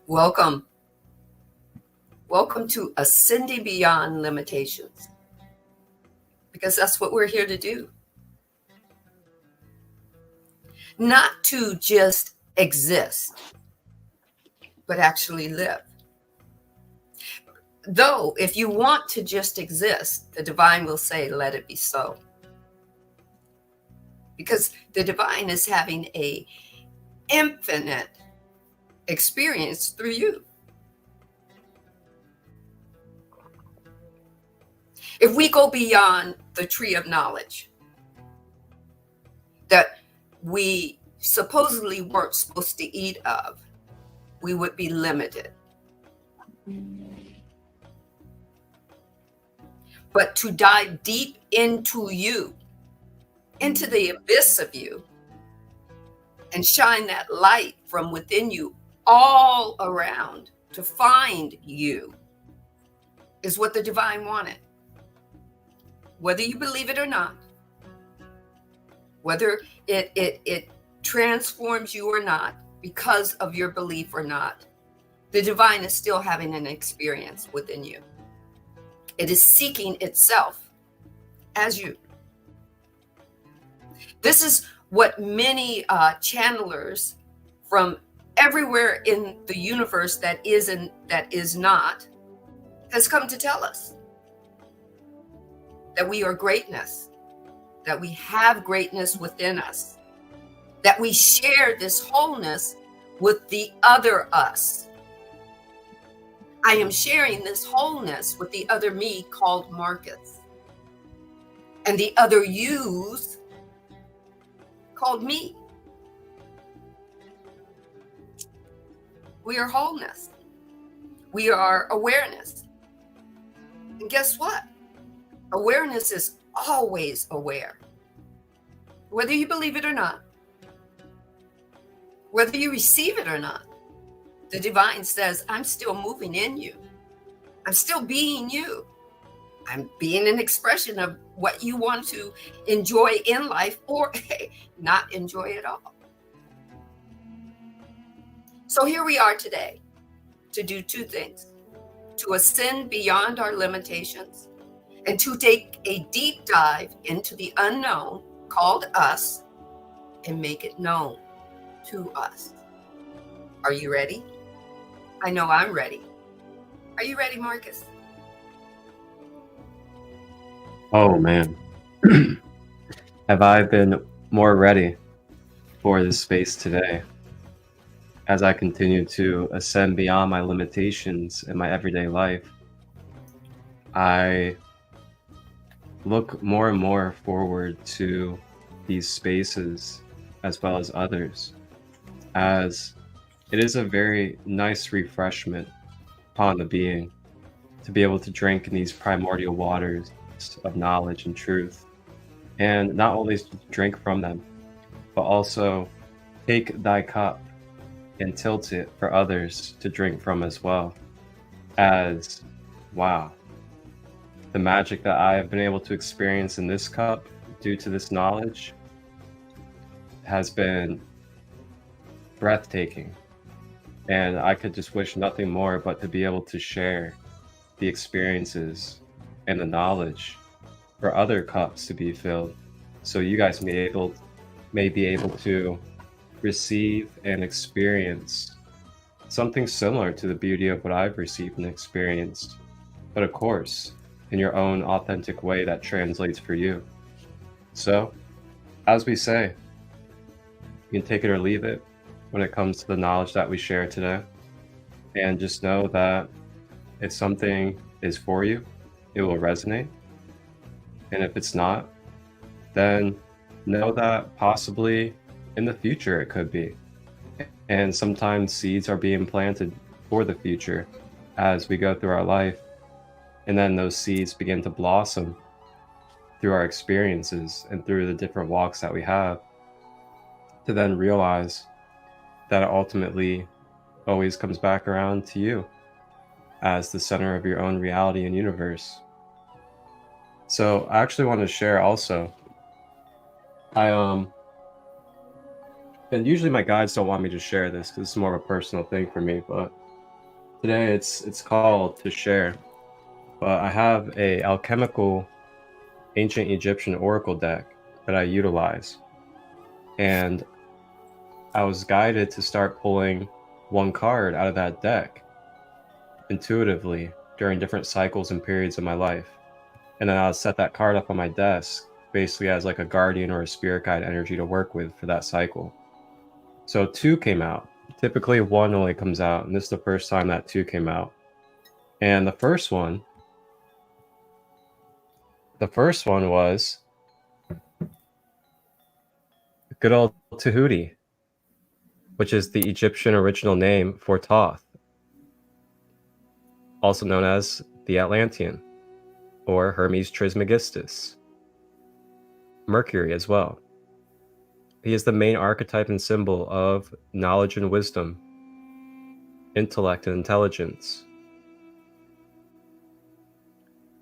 Welcome. Welcome to Ascending Beyond Limitations, because that's what we're here to do. Not to just exist, but actually live. Though, if you want to just exist, the divine will say, let it be so. Because the divine is having an infinite experience through you. If we go beyond the tree of knowledge that we supposedly weren't supposed to eat of, we would be limited. But to dive deep into you, into the abyss of you, and shine that light from within you all around to find you is what the divine wanted. Whether you believe it or not, whether it transforms you or not because of your belief or not, the divine is still having an experience within you. It is seeking itself as you. This is what many channelers from everywhere in the universe that is and that is not has come to tell us. That we are greatness, that we have greatness within us, that we share this wholeness with the other us. I am sharing this wholeness with the other me called Marcus, and the other yous called me. We are wholeness. We are awareness. And guess what? Awareness is always aware. Whether you believe it or not, whether you receive it or not, the divine says, I'm still moving in you. I'm still being you. I'm being an expression of what you want to enjoy in life or not enjoy at all. So here we are today to do two things: to ascend beyond our limitations and to take a deep dive into the unknown called us and make it known to us. Are you ready? I know I'm ready. Are you ready, Marcus? Oh man, have I been more ready for this space today as I continue to ascend beyond my limitations in my everyday life. I look more and more forward to these spaces as well as others, as it is a very nice refreshment upon the being to be able to drink in these primordial waters of knowledge and truth, and not only drink from them, but also take thy cup and tilt it for others to drink from as well. As wow, the magic that I have been able to experience in this cup due to this knowledge has been breathtaking, and I could just wish nothing more but to be able to share the experiences and the knowledge for other cups to be filled, so you guys may be able to receive and experience something similar to the beauty of what I've received and experienced, but of course in your own authentic way that translates for you. So as we say, you can take it or leave it when it comes to the knowledge that we share today, and just know that if something is for you, it will resonate. And if it's not, then know that possibly in the future it could be. And sometimes seeds are being planted for the future as we go through our life. And then those seeds begin to blossom through our experiences and through the different walks that we have, to then realize that it ultimately always comes back around to you as the center of your own reality and universe. So I actually want to share also, and usually my guides don't want me to share this because it's more of a personal thing for me, but Today it's called To Share, but I have a alchemical ancient Egyptian oracle deck that I utilize, and I was guided to start pulling one card out of that deck intuitively during different cycles and periods of my life. And then I'll set that card up on my desk basically as like a guardian or a spirit guide energy to work with for that cycle. So 2 came out. Typically 1 only comes out, and this is the first time that 2 came out. And the first one was good old Tahuti, which is the Egyptian original name for Thoth, also known as the Atlantean, or Hermes Trismegistus, Mercury as well. He is the main archetype and symbol of knowledge and wisdom, intellect and intelligence.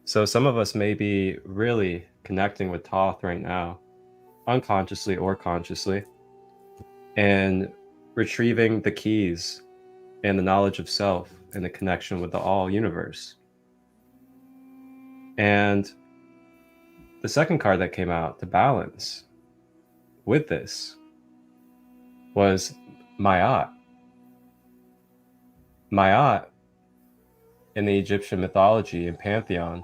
So some of us may be really connecting with Thoth right now, unconsciously or consciously, and retrieving the keys and the knowledge of self and the connection with the all universe. And the second card that came out to balance with this was Ma'at. Ma'at in the Egyptian mythology and pantheon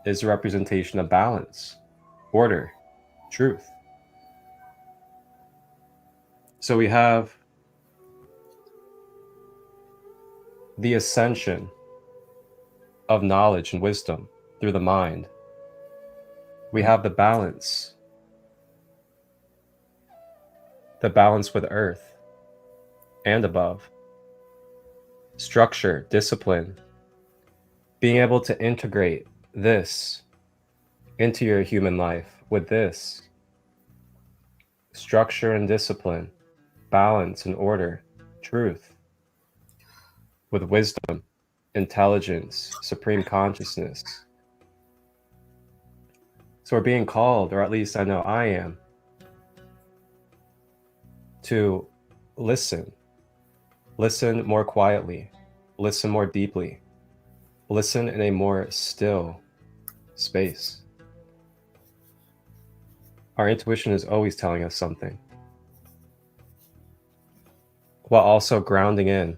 is a representation of balance, order, truth. So we have the ascension of knowledge and wisdom through the mind. We have the balance with earth and above. Structure, discipline, being able to integrate this into your human life with this. Structure and discipline, balance and order, truth, with wisdom, intelligence, supreme consciousness. So we're being called, or at least I know I am, to listen more quietly, listen more deeply, listen in a more still space. Our intuition is always telling us something, while also grounding in,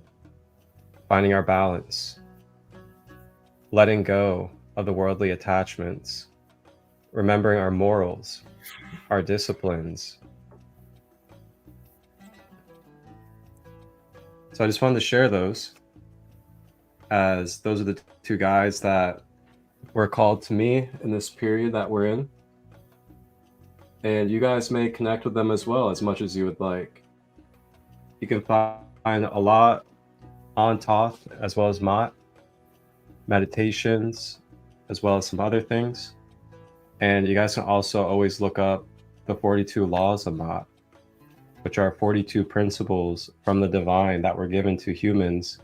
finding our balance, letting go of the worldly attachments, remembering our morals, our disciplines. So I just wanted to share those, as those are the 2 guides that were called to me in this period that we're in. And you guys may connect with them as well as much as you would like. You can find a lot on Thoth as well as Ma'at, meditations, as well as some other things. And you guys can also always look up the 42 laws of Ma'at, which are 42 principles from the divine that were given to humans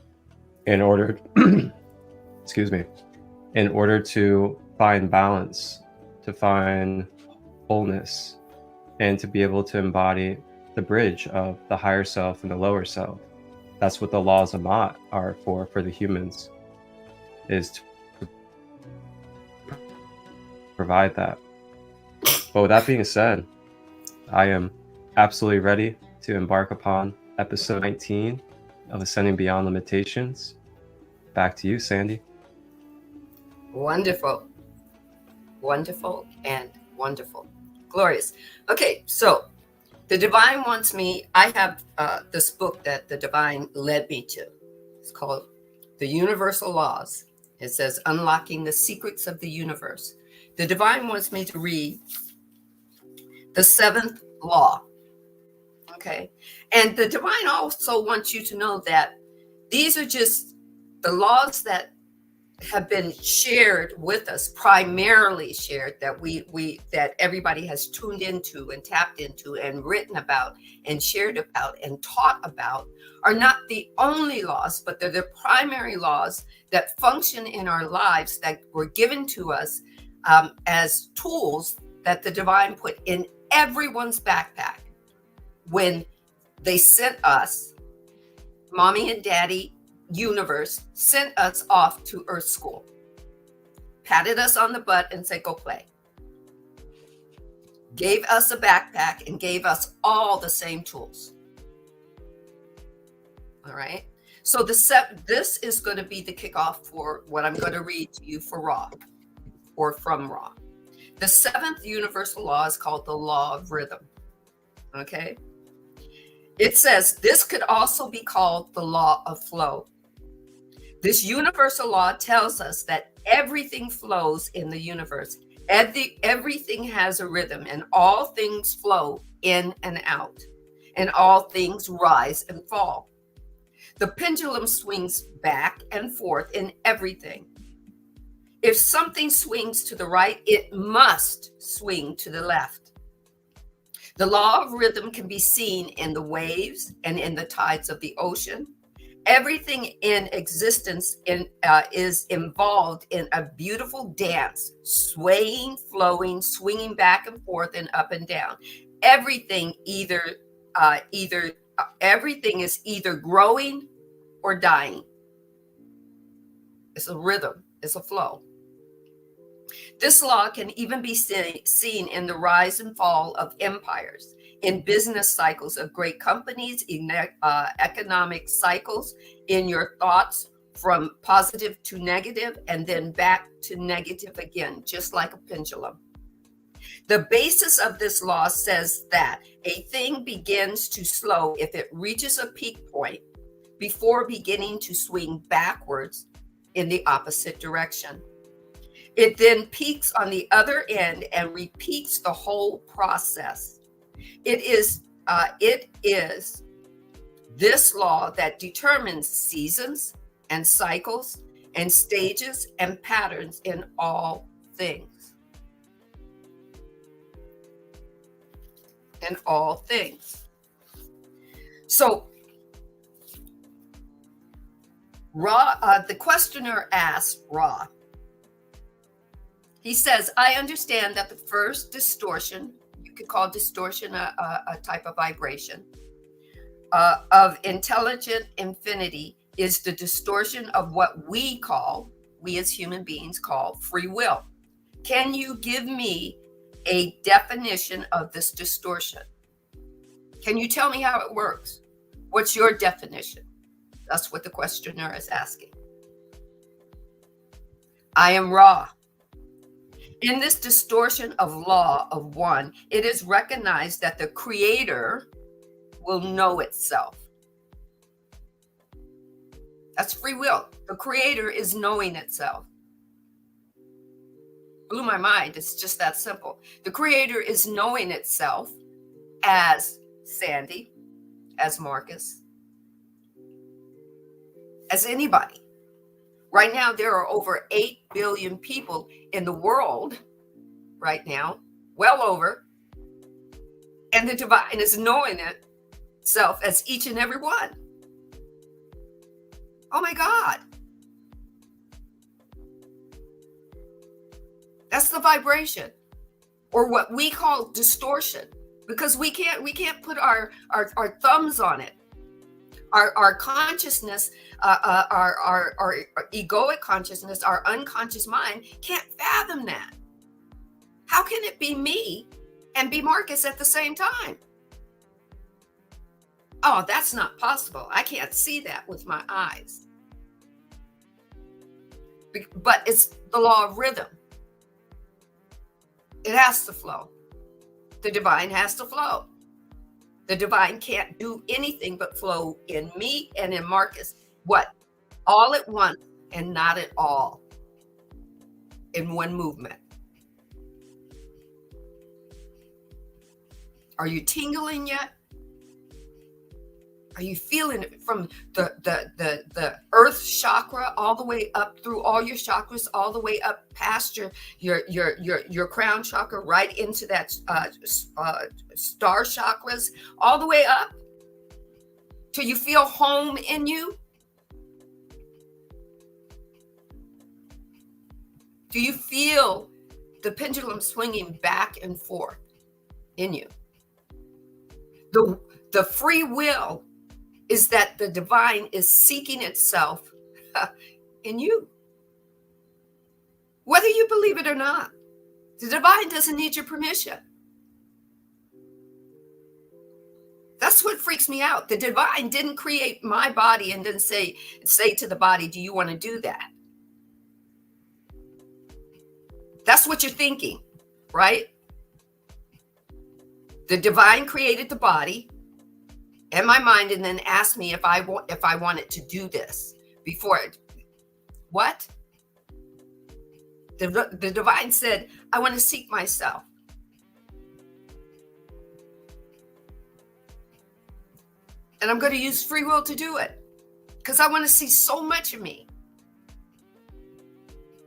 in order in order to find balance, to find wholeness, and to be able to embody the bridge of the higher self and the lower self. That's what the laws of Ma'at are for the humans, is to provide that. But with that being said, I am absolutely ready to embark upon episode 19 of Ascending Beyond Limitations. Back to you, Sandee. Wonderful. Wonderful and wonderful. Glorious. Okay, so the divine wants me, I have this book that the divine led me to. It's called The Universal Laws. It says Unlocking the Secrets of the Universe. The divine wants me to read the 7th law. Okay. And the divine also wants you to know that these are just the laws that have been shared with us, primarily shared, that that everybody has tuned into and tapped into and written about and shared about and taught about, are not the only laws, but they're the primary laws that function in our lives, that were given to us as tools that the divine put in everyone's backpack when they sent us mommy and daddy universe sent us off to Earth School, patted us on the butt and said, go play. Gave us a backpack and gave us all the same tools. All right. So this is going to be the kickoff for what I'm going to read to you for Ra, or from Ra. The seventh universal law is called the law of rhythm. Okay. It says this could also be called the law of flow. This universal law tells us that everything flows in the universe. Everything has a rhythm, and all things flow in and out, and all things rise and fall. The pendulum swings back and forth in everything. If something swings to the right, it must swing to the left. The law of rhythm can be seen in the waves and in the tides of the ocean. Everything in existence is involved in a beautiful dance, swaying, flowing, swinging back and forth and up and down. Everything everything is either growing or dying. It's a rhythm. It's a flow. This law can even be seen in the rise and fall of empires, in business cycles of great companies, in economic cycles, in your thoughts from positive to negative and then back to negative again, just like a pendulum. The basis of this law says that a thing begins to slow if it reaches a peak point before beginning to swing backwards in the opposite direction. It then peaks on the other end and repeats the whole process. It is this law that determines seasons and cycles and stages and patterns in all things. In all things. So Ra, the questioner asked Ra, he says, I understand that the first distortion, you could call distortion a type of vibration, of intelligent infinity is the distortion of what we as human beings call free will. Can you give me a definition of this distortion? Can you tell me how it works? What's your definition? That's what the questioner is asking. I am Ra. In this distortion of law of one, it is recognized that the creator will know itself. That's free will. The creator is knowing itself. Blew my mind. It's just that simple. The creator is knowing itself as Sandee, as Marcus, as anybody. Right now, there are over 8 billion people in the world right now, well over, and the divine is knowing itself as each and every one. Oh my God. That's the vibration, or what we call distortion, because we can't put our thumbs on it. Our consciousness, our egoic consciousness, our unconscious mind can't fathom that. How can it be me and be Marcus at the same time? Oh, that's not possible. I can't see that with my eyes. But it's the law of rhythm. It has to flow. The divine has to flow. The divine can't do anything but flow in me and in Marcus. What? All at once and not at all in one movement. Are you tingling yet? Are you feeling it from the earth chakra all the way up through all your chakras, all the way up past your crown chakra, right into that star chakras, all the way up till you feel home in you? Do you feel the pendulum swinging back and forth in you? The free will is that the divine is seeking itself in you. Whether you believe it or not, the divine doesn't need your permission. That's what freaks me out. The divine didn't create my body and then say to the body, do you want to do that? That's what you're thinking, right? The divine created the body and my mind and then asked me if I wanted to do this before it. What? The divine said, I want to seek myself. And I'm going to use free will to do it because I want to see so much of me.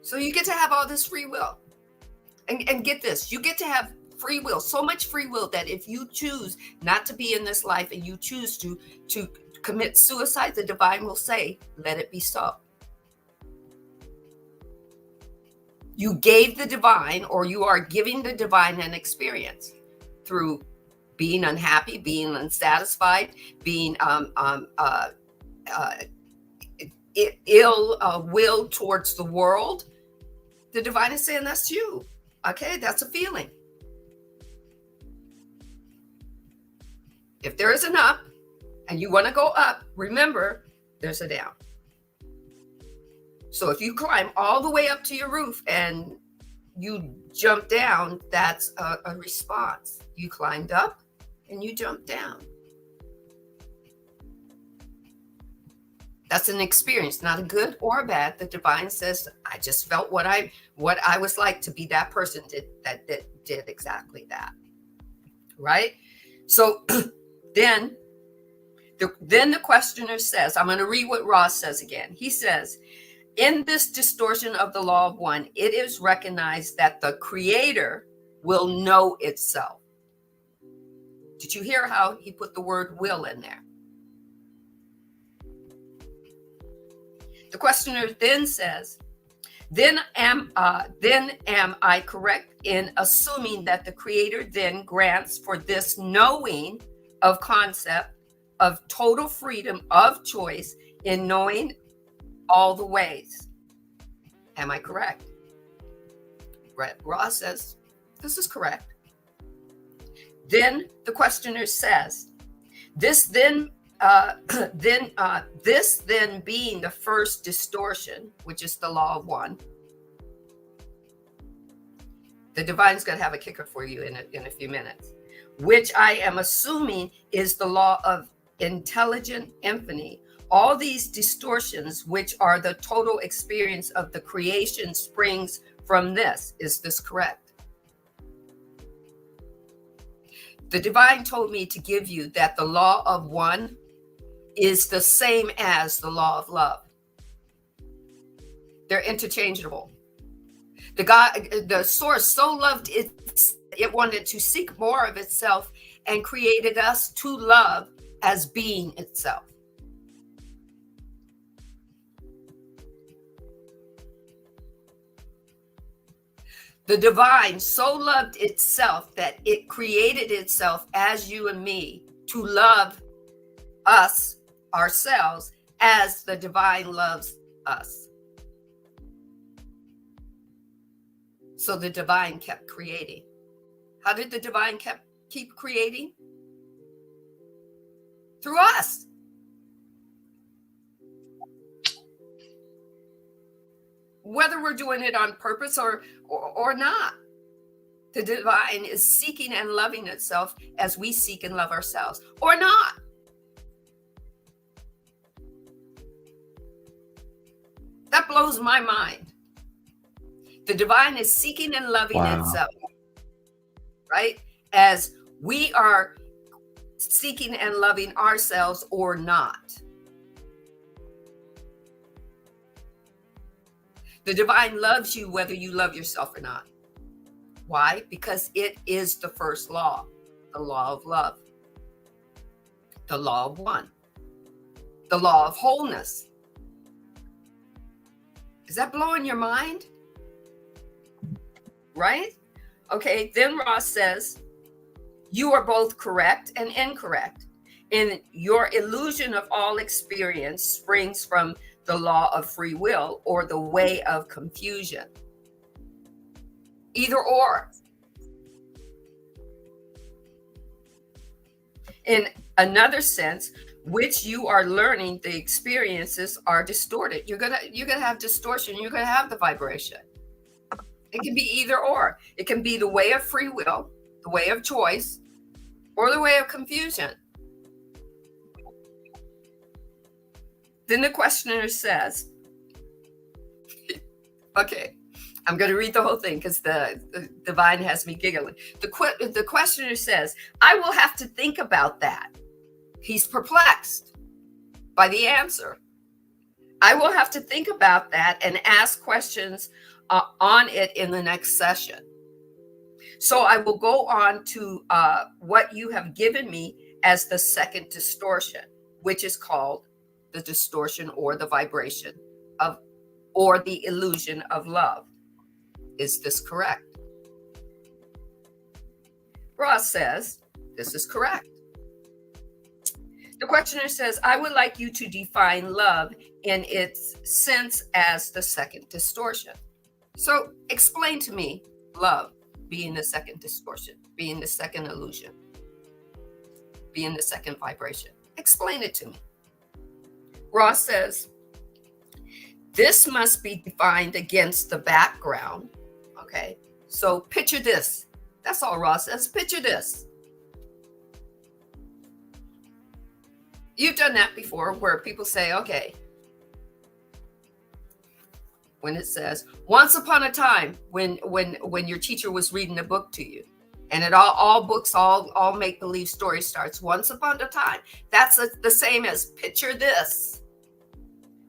So you get to have all this free will. And get this, you get to have free will, so much free will that if you choose not to be in this life and you choose to commit suicide, the divine will say, let it be so. You gave the divine, or you are giving the divine an experience through being unhappy, being unsatisfied, being ill will towards the world. The divine is saying that's you. Okay, that's a feeling. If there is an up and you want to go up, remember there's a down. So if you climb all the way up to your roof and you jump down, that's a response. You climbed up and you jumped down. That's an experience, not a good or a bad. The divine says, I just felt what I was like to be that person that did exactly that. Right? So then the questioner says, I'm going to read what Ross says again. He says, in this distortion of the law of one, it is recognized that the creator will know itself. Did you hear how he put the word will in there? The questioner then says, then am I correct in assuming that the creator then grants for this knowing of concept of total freedom of choice in knowing all the ways? Am I correct? Ross says, this is correct. Then the questioner says, this then being the first distortion, which is the law of one. The divine's going to have a kicker for you in a few minutes, which I am assuming is the law of intelligent infinity. All these distortions, which are the total experience of the creation, springs from this. Is this correct? The divine told me to give you that the law of one is the same as the law of love. They're interchangeable. The source so loved it wanted to seek more of itself and created us to love as being itself. The divine so loved itself that it created itself as you and me to love us, ourselves, as the divine loves us. So the divine kept creating. How did the divine keep creating? Through us. Whether we're doing it on purpose or not, the divine is seeking and loving itself as we seek and love ourselves, or not. That blows my mind. The divine is seeking and loving itself, right? As we are seeking and loving ourselves or not. The divine loves you whether you love yourself or not. Why? Because it is the first law, the law of love, the law of one, the law of wholeness. Is that blowing your mind? Right? Okay, then Ross says, you are both correct and incorrect. In your illusion of all experience springs from the law of free will or the way of confusion. Either or. In another sense, which you are learning, the experiences are distorted. You're gonna have distortion. You're gonna have the vibration. It can be either or. It can be the way of free will, the way of choice, or the way of confusion. Then the questioner says, okay, I'm going to read the whole thing because the divine has me giggling. The questioner says, I will have to think about that. He's perplexed by the answer. I will have to think about that and ask questions on it in the next session. So I will go on to what you have given me as the second distortion, which is called the distortion or the vibration of, or the illusion of love. Is this correct? Ross says, this is correct. The questioner says, I would like you to define love in its sense as the second distortion. So explain to me love being the second distortion, being the second illusion, being the second vibration. Explain it to me. Ross says, this must be defined against the background. Okay, so picture this. That's all Ross says. Picture this. You've done that before where people say, okay, when it says, once upon a time, when your teacher was reading a book to you, and it all books, all make-believe story starts once upon a time. That's the same as picture this.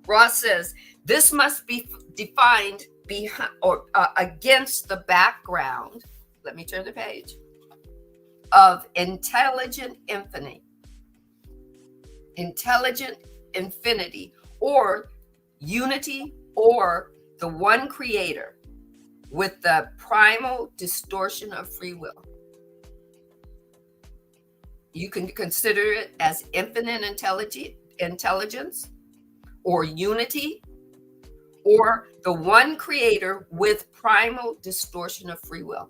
Ross says, this must be defined behind or against the background. Let me turn the page. Of intelligent infinity, or unity, or the one creator with the primal distortion of free will. You can consider it as infinite intelligence, or unity, or the one creator with primal distortion of free will.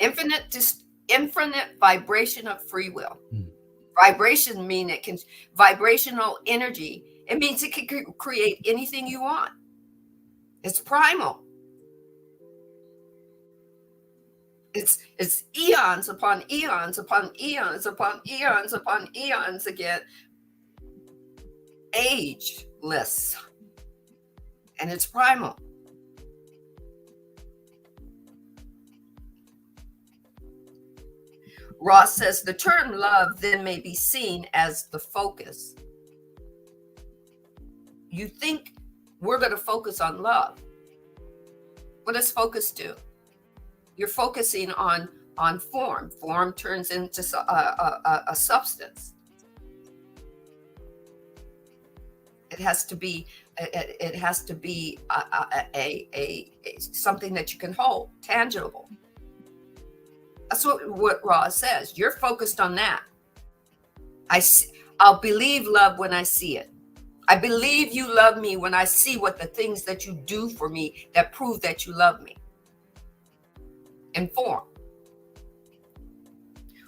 Infinite vibration of free will. Vibration mean it can, vibrational energy, it means it can create anything you want. It's primal. It's eons upon eons upon eons upon eons upon eons again. Ageless. And it's primal. Ross says the term love then may be seen as the focus. You think we're going to focus on love. What does focus do? You're focusing on form. Form turns into a substance. It has to be a something that you can hold, tangible. That's what Ross says. You're focused on that. I'll believe love when I see it. I believe you love me when I see what the things that you do for me that prove that you love me. In form.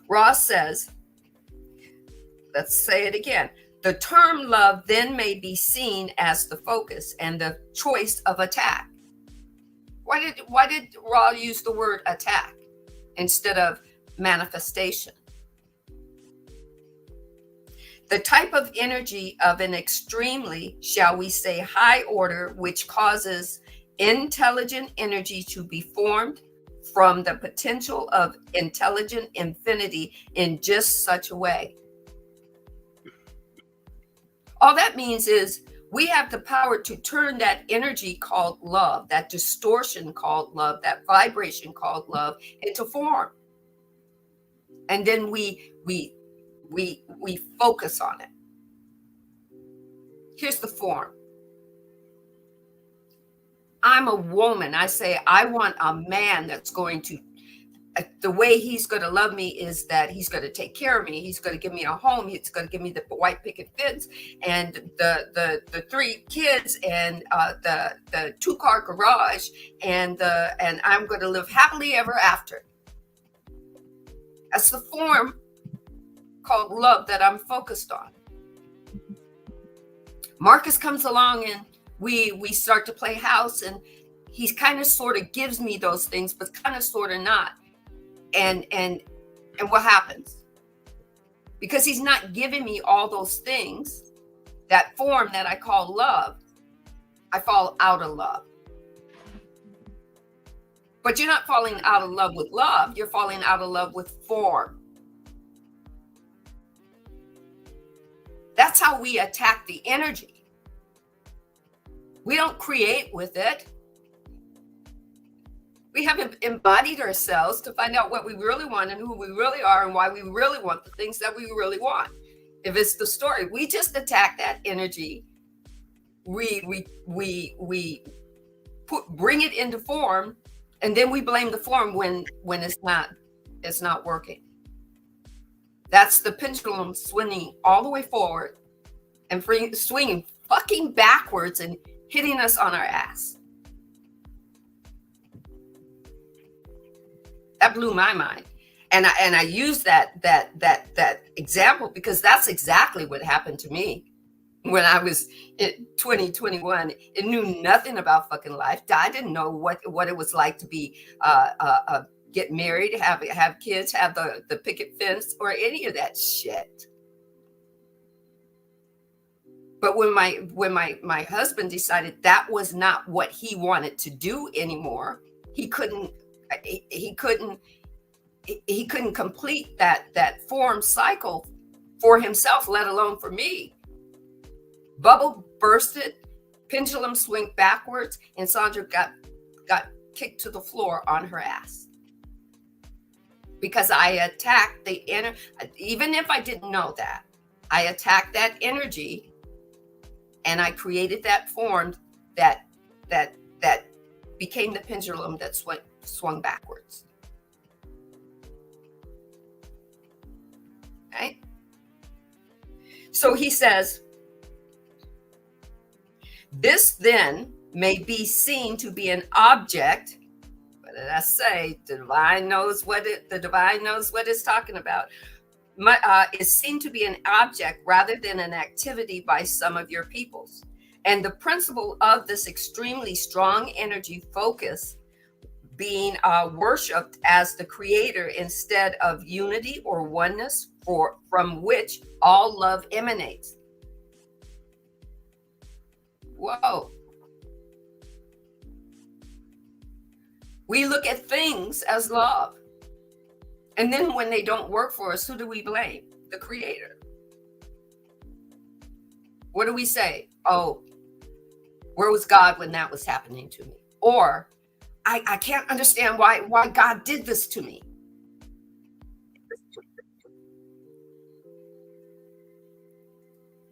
Ross says, let's say it again. The term love then may be seen as the focus and the choice of attack. Why did Ross use the word attack instead of manifestation? The type of energy of an extremely, shall we say, high order, which causes intelligent energy to be formed from the potential of intelligent infinity in just such a way. All that means is we have the power to turn that energy called love, that distortion called love, that vibration called love into form. And then we focus on it. Here's the form. I'm a woman. I say, I want a man that's going to the way he's going to love me is that he's going to take care of me. He's going to give me a home. He's going to give me the white picket fence and the 3 kids and the 2-car garage and I'm going to live happily ever after. That's the form called love that I'm focused on. Marcus comes along and we start to play house, and he kind of sort of gives me those things, but kind of sort of not. And what happens? Because he's not giving me all those things, that form that I call love, I fall out of love. But you're not falling out of love with love, you're falling out of love with form. That's how we attack the energy. We don't create with it. We haven't embodied ourselves to find out what we really want and who we really are and why we really want the things that we really want. If it's the story, we just attack that energy. We bring it into form, and then we blame the form when it's not working. That's the pendulum swinging all the way forward and swinging fucking backwards and hitting us on our ass. That blew my mind. And I use that example because that's exactly what happened to me when I was in 2021. It knew nothing about fucking life. I didn't know what it was like to be get married, have kids, have the picket fence, or any of that shit. But when my husband decided that was not what he wanted to do anymore, he couldn't complete that form cycle for himself, let alone for me. Bubble bursted, pendulum swing backwards, and Sandra got kicked to the floor on her ass. Because I attacked the even if I didn't know that, I attacked that energy, and I created that form that became the pendulum that swung backwards. Right? So he says, this then may be seen to be an object. What did I say? The divine knows what it's talking about. Is seen to be an object rather than an activity by some of your peoples. And the principle of this extremely strong energy focus being worshipped as the creator instead of unity or oneness from which all love emanates. Whoa. We look at things as love. And then when they don't work for us, who do we blame? The creator. What do we say? Oh, where was God when that was happening to me? Or I can't understand why God did this to me.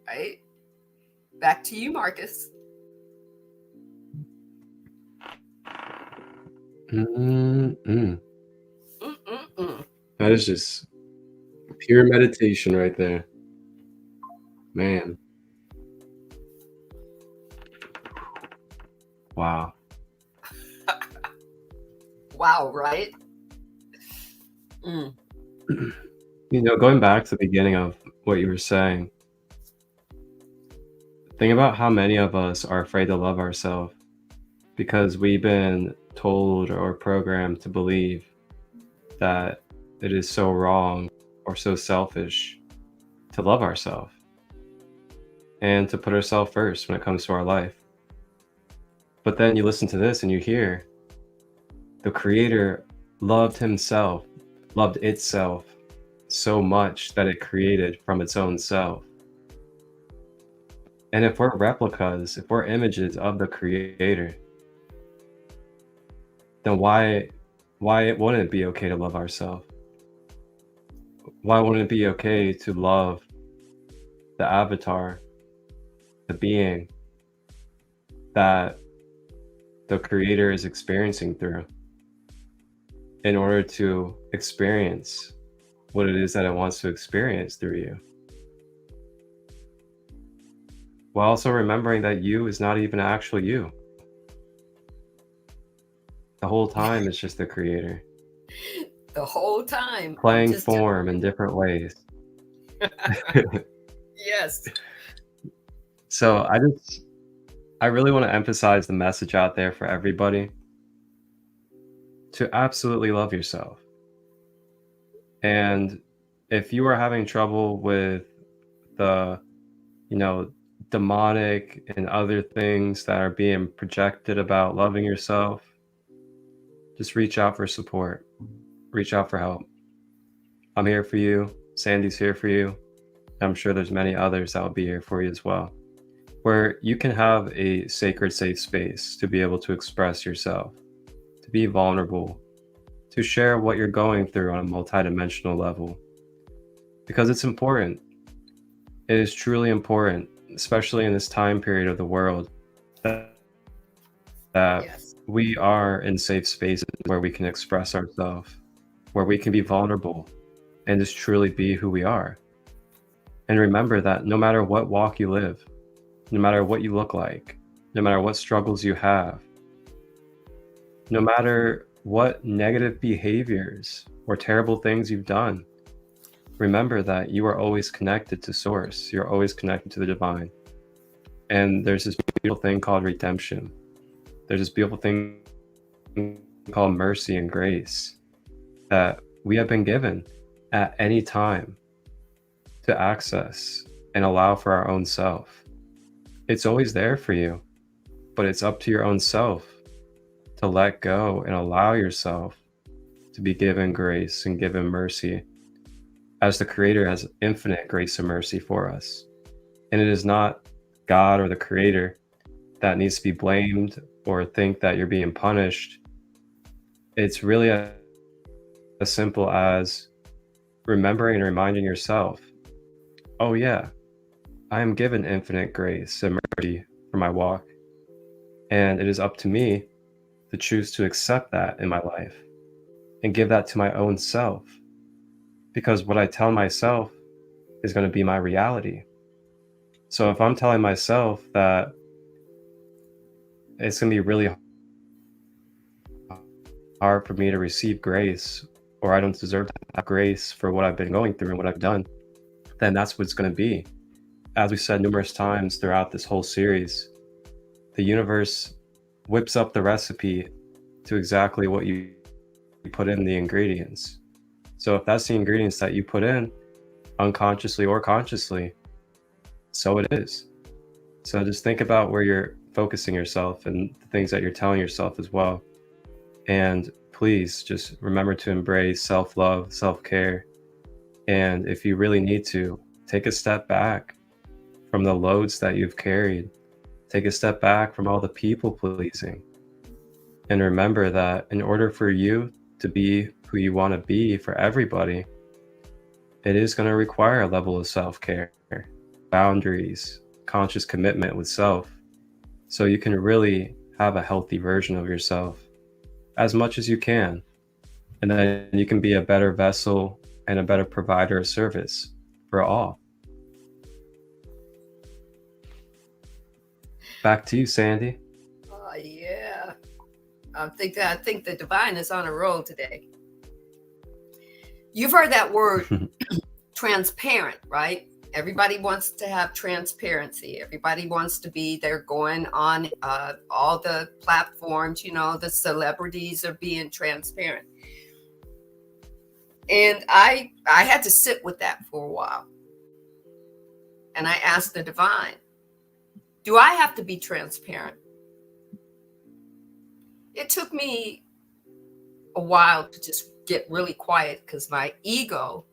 Right? Back to you, Marcus. That is just pure meditation right there. Man. Wow. Wow, right? Going back to the beginning of what you were saying, think about how many of us are afraid to love ourselves because we've been told or programmed to believe that it is so wrong or so selfish to love ourselves and to put ourselves first when it comes to our life. But then you listen to this and you hear the creator loved itself so much that it created from its own self. And if we're replicas, if we're images of the creator, then why wouldn't it be okay to love ourselves? Why wouldn't it be okay to love the avatar, the being that the creator is experiencing through? in order to experience what it is that it wants to experience through you. While also remembering that you is not even actual you. The whole time it's just the creator. The whole time. Playing form in different ways. Yes. So I really want to emphasize the message out there for everybody to absolutely love yourself. And if you are having trouble with the, demonic and other things that are being projected about loving yourself, just reach out for support. Reach out for help. I'm here for you. Sandee's here for you. I'm sure there's many others that will be here for you as well, where you can have a sacred, safe space to be able to express yourself, to be vulnerable, to share what you're going through on a multidimensional level. Because it's important. It is truly important, especially in this time period of the world, that Yes. we are in safe spaces where we can express ourselves, where we can be vulnerable and just truly be who we are. And remember that no matter what walk you live, no matter what you look like, no matter what struggles you have, no matter what negative behaviors or terrible things you've done, remember that you are always connected to Source. You're always connected to the divine. And there's this beautiful thing called redemption. There's this beautiful thing called mercy and grace that we have been given at any time to access and allow for our own self. It's always there for you, but it's up to your own self to let go and allow yourself to be given grace and given mercy, as the Creator has infinite grace and mercy for us. And it is not God or the Creator that needs to be blamed or think that you're being punished. It's really as simple as remembering and reminding yourself, oh yeah, I am given infinite grace and mercy for my walk. And it is up to me to choose to accept that in my life and give that to my own self. Because what I tell myself is going to be my reality. So if I'm telling myself that it's going to be really hard for me to receive grace, or I don't deserve to have grace for what I've been going through and what I've done, then that's what it's going to be. As we said numerous times throughout this whole series, the universe whips up the recipe to exactly what you put in the ingredients. So if that's the ingredients that you put in, unconsciously or consciously, so it is. So just think about where you're focusing yourself and the things that you're telling yourself as well. And please just remember to embrace self-love, self-care. And if you really need to, take a step back from the loads that you've carried. Take a step back from all the people pleasing. And remember that in order for you to be who you want to be for everybody, it is going to require a level of self-care, boundaries, conscious commitment with self, so you can really have a healthy version of yourself as much as you can. And then you can be a better vessel and a better provider of service for all. Back to you, Sandee. Yeah. I think the divine is on a roll today. You've heard that word transparent, right? Everybody wants to have transparency. Everybody wants to be, they're going on all the platforms, the celebrities are being transparent. And I had to sit with that for a while. And I asked the divine, do I have to be transparent? It took me a while to just get really quiet because my ego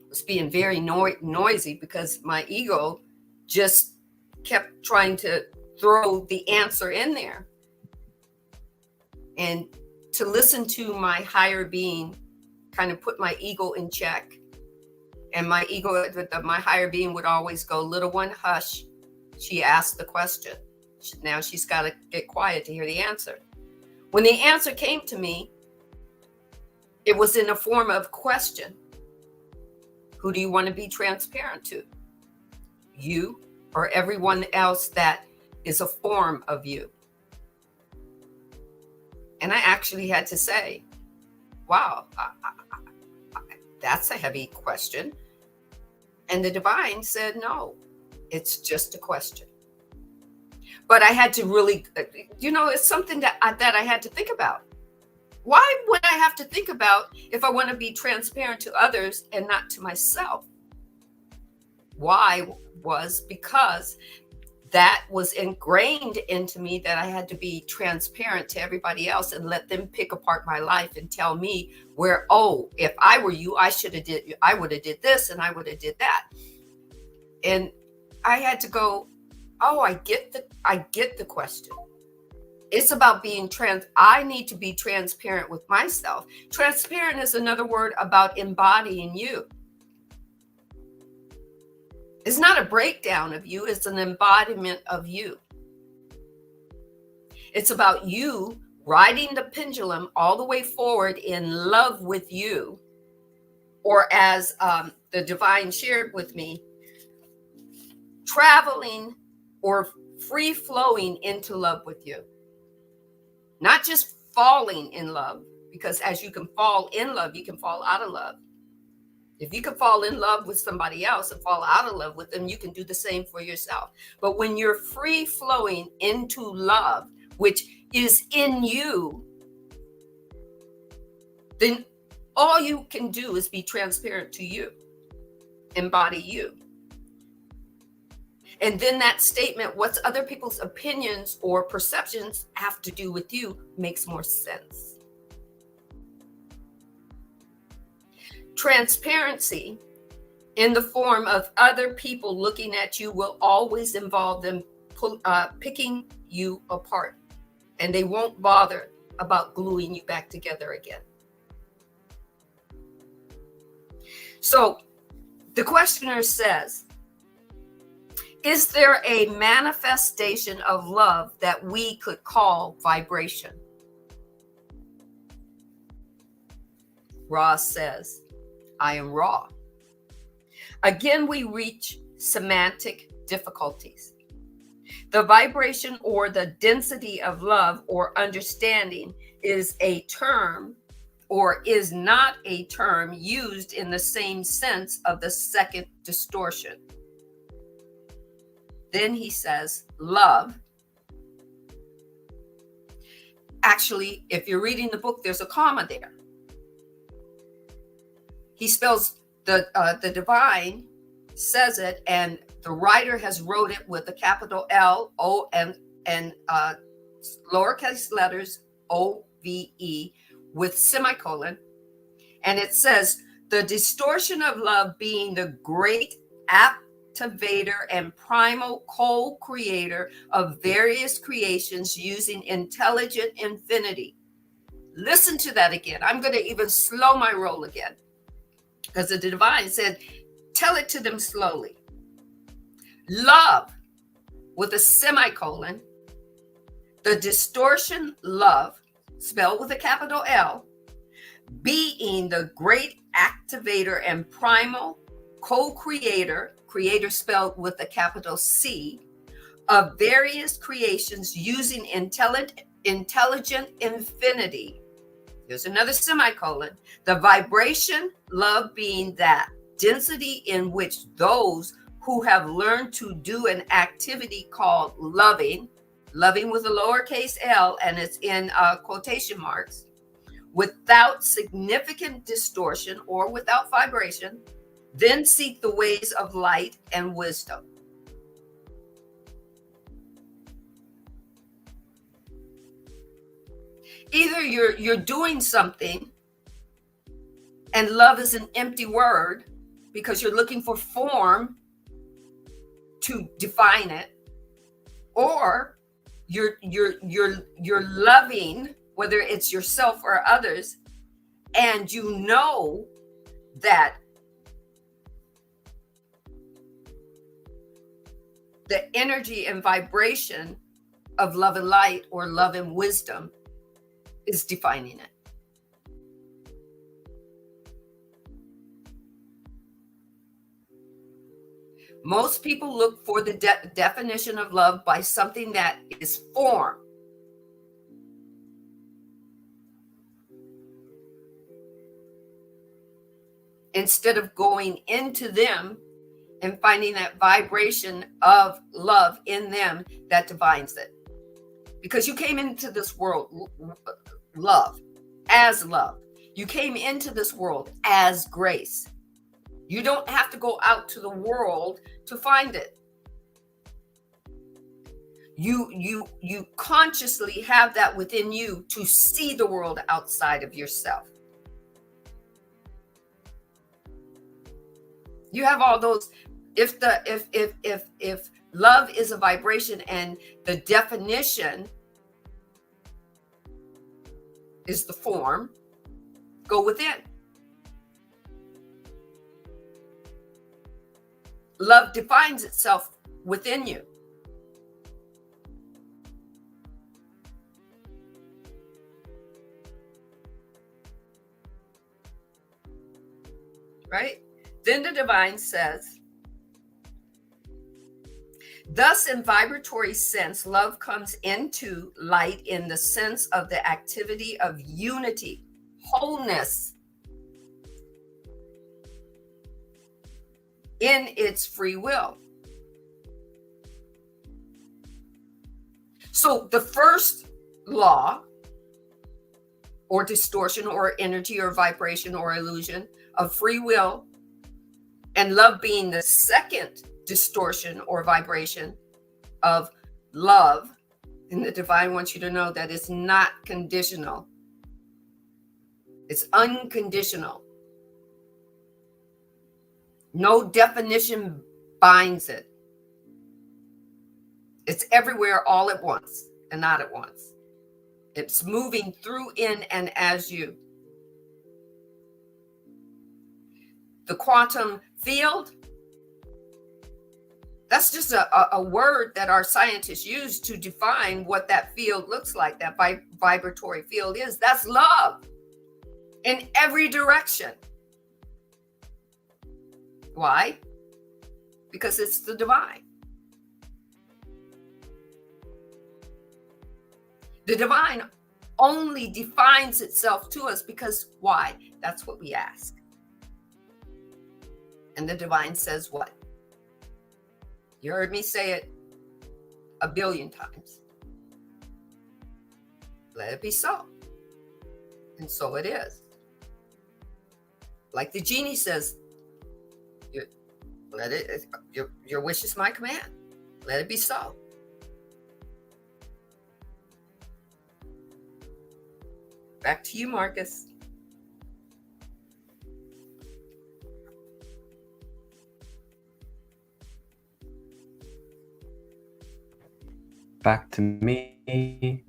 was being very noisy, because my ego just kept trying to throw the answer in there. And to listen to my higher being kind of put my ego in check. And my higher being would always go, little one, hush. She asked the question. Now she's got to get quiet to hear the answer. When the answer came to me, It was in a form of question. Who do you want to be transparent to? You or everyone else that is a form of you? And I actually had to say, wow, that's a heavy question. And the divine said, no, it's just a question. But I had to really, it's something that I had to think about. Why would I have to think about if I want to be transparent to others and not to myself? Why was because that was ingrained into me that I had to be transparent to everybody else and let them pick apart my life and tell me where, oh, if I were you, I would have did this and I would have did that. And I had to go, oh, I get the question. It's about being I need to be transparent with myself. Transparent is another word about embodying you. It's not a breakdown of you, it's an embodiment of you. It's about you riding the pendulum all the way forward in love with you, or as the divine shared with me, traveling or free flowing into love with you. Not just falling in love, because as you can fall in love, you can fall out of love. If you can fall in love with somebody else and fall out of love with them, you can do the same for yourself. But when you're free flowing into love, which is in you, then all you can do is be transparent to you, embody you. And then that statement, what's other people's opinions or perceptions have to do with you, makes more sense. Transparency in the form of other people looking at you will always involve them picking you apart, and they won't bother about gluing you back together again. So the questioner says, is there a manifestation of love that we could call vibration? Ross says, I am raw. Again, we reach semantic difficulties. The vibration or the density of love or understanding is a term or is not a term used in the same sense of the second distortion. Then he says, love. Actually, if you're reading the book, there's a comma there. He spells the divine says it, and the writer has wrote it with a capital L, O, and lowercase letters OVE with semicolon. And it says, the distortion of love being the great activator and primal co-creator of various creations using intelligent infinity. Listen to that again. I'm going to even slow my roll again, because the divine said, tell it to them slowly. Love with a semicolon, the distortion love, spelled with a capital L, being the great activator and primal co-creator, creator spelled with a capital C, of various creations using intelligent infinity. There's another semicolon. The vibration, love being that density in which those who have learned to do an activity called loving with a lowercase l, and it's in quotation marks, without significant distortion or without vibration, then seek the ways of light and wisdom. Either you're doing something and love is an empty word because you're looking for form to define it, or you're loving, whether it's yourself or others, and you know that the energy and vibration of love and light or love and wisdom is defining it. Most people look for the definition of love by something that is form. Instead of going into them and finding that vibration of love in them that defines it. Because you came into this world love, as love. You came into this world as grace. You don't have to go out to the world to find it. You consciously have that within you to see the world outside of yourself. You have all those. If love is a vibration and the definition is the form, go within. Love defines itself within you. Right? Then the divine says, thus in vibratory sense, love comes into light in the sense of the activity of unity, wholeness, in its free will. So the first law, or distortion, or energy, or vibration, or illusion of free will, and love being the second distortion or vibration of love, and the divine wants you to know that it's not conditional. It's unconditional. No definition binds it. It's everywhere all at once and not at once. It's moving through, in, and as you. The quantum field, that's just a word that our scientists use to define what that field looks like, that vibratory field is. That's love in every direction. Why? Because it's the divine. The divine only defines itself to us because why? That's what we ask. And the divine says what? You heard me say it 1 billion times. Let it be so. And so it is. Like the genie says, your wish is my command. Let it be so. Back to you, Marcus. Back to me.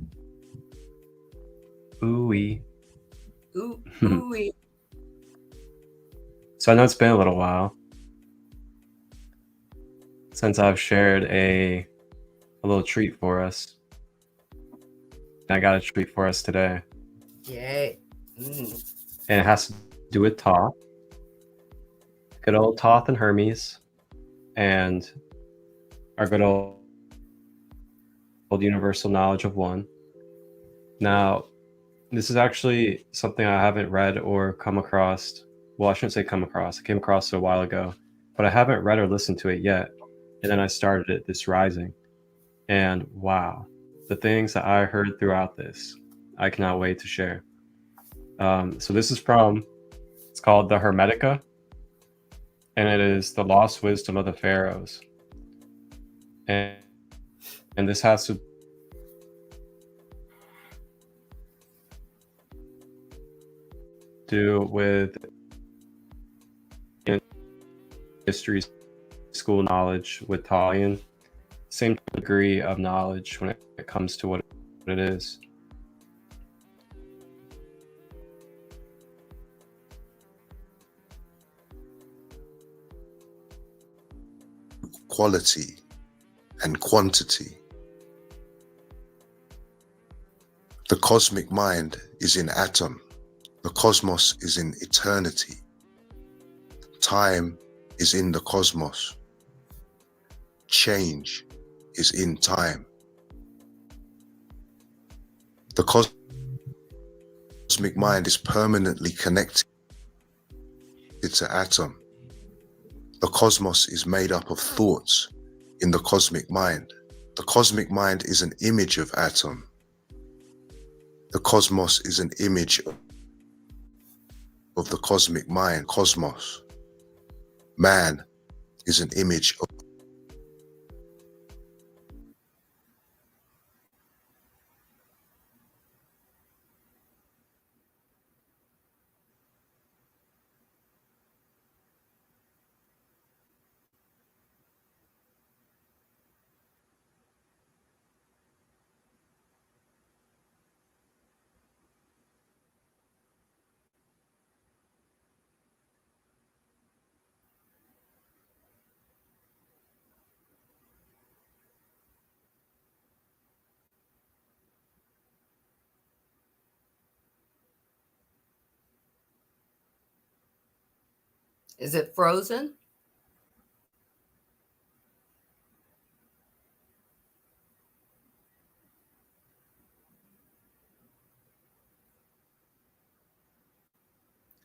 Ooh-wee. Ooh-wee. So I know it's been a little while since I've shared a little treat for us. And I got a treat for us today. Yay. And it has to do with Thoth. Good old Thoth and Hermes. And our good old universal knowledge of one. Now, this is actually something I haven't read or come across. Well, I shouldn't say come across. I came across it a while ago, but I haven't read or listened to it yet. And then I started it this rising. And wow, the things that I heard throughout this, I cannot wait to share. So this is it's called the Hermetica, and it is the lost wisdom of the pharaohs. And this has to do with history school knowledge with Talion. Same degree of knowledge when it comes to what it is. Quality and quantity. The cosmic mind is in atom. The cosmos is in eternity. Time is in the cosmos. change is in time. The cosmic mind is permanently connected to atom. The cosmos is made up of thoughts in the cosmic mind. The cosmic mind is an image of atom. The cosmos is an image of the cosmic mind, cosmos. Man is an image of. Is it frozen?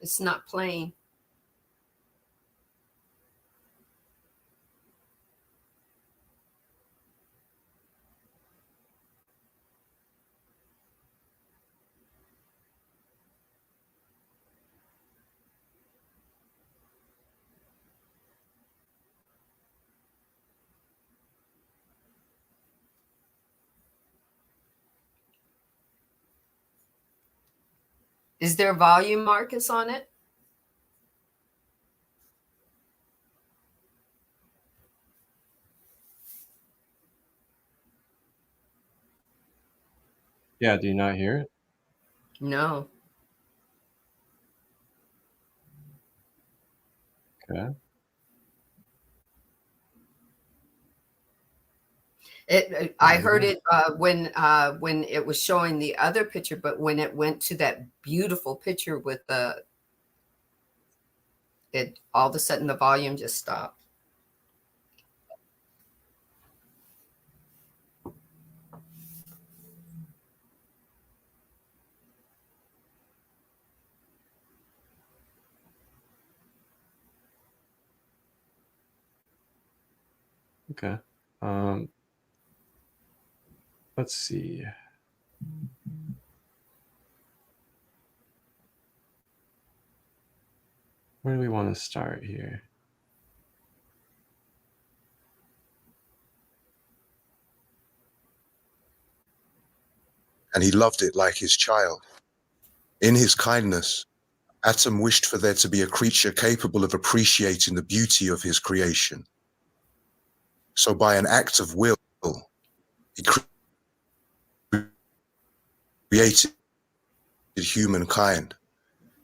It's not playing. Is there volume markers on it? Yeah, do you not hear it? No. Okay. I heard it when it was showing the other picture, but when it went to that beautiful picture with it all of a sudden the volume just stopped. Okay. Let's see. Where do we want to start here? And he loved it like his child. In his kindness, Atom wished for there to be a creature capable of appreciating the beauty of his creation. So by an act of will, he created humankind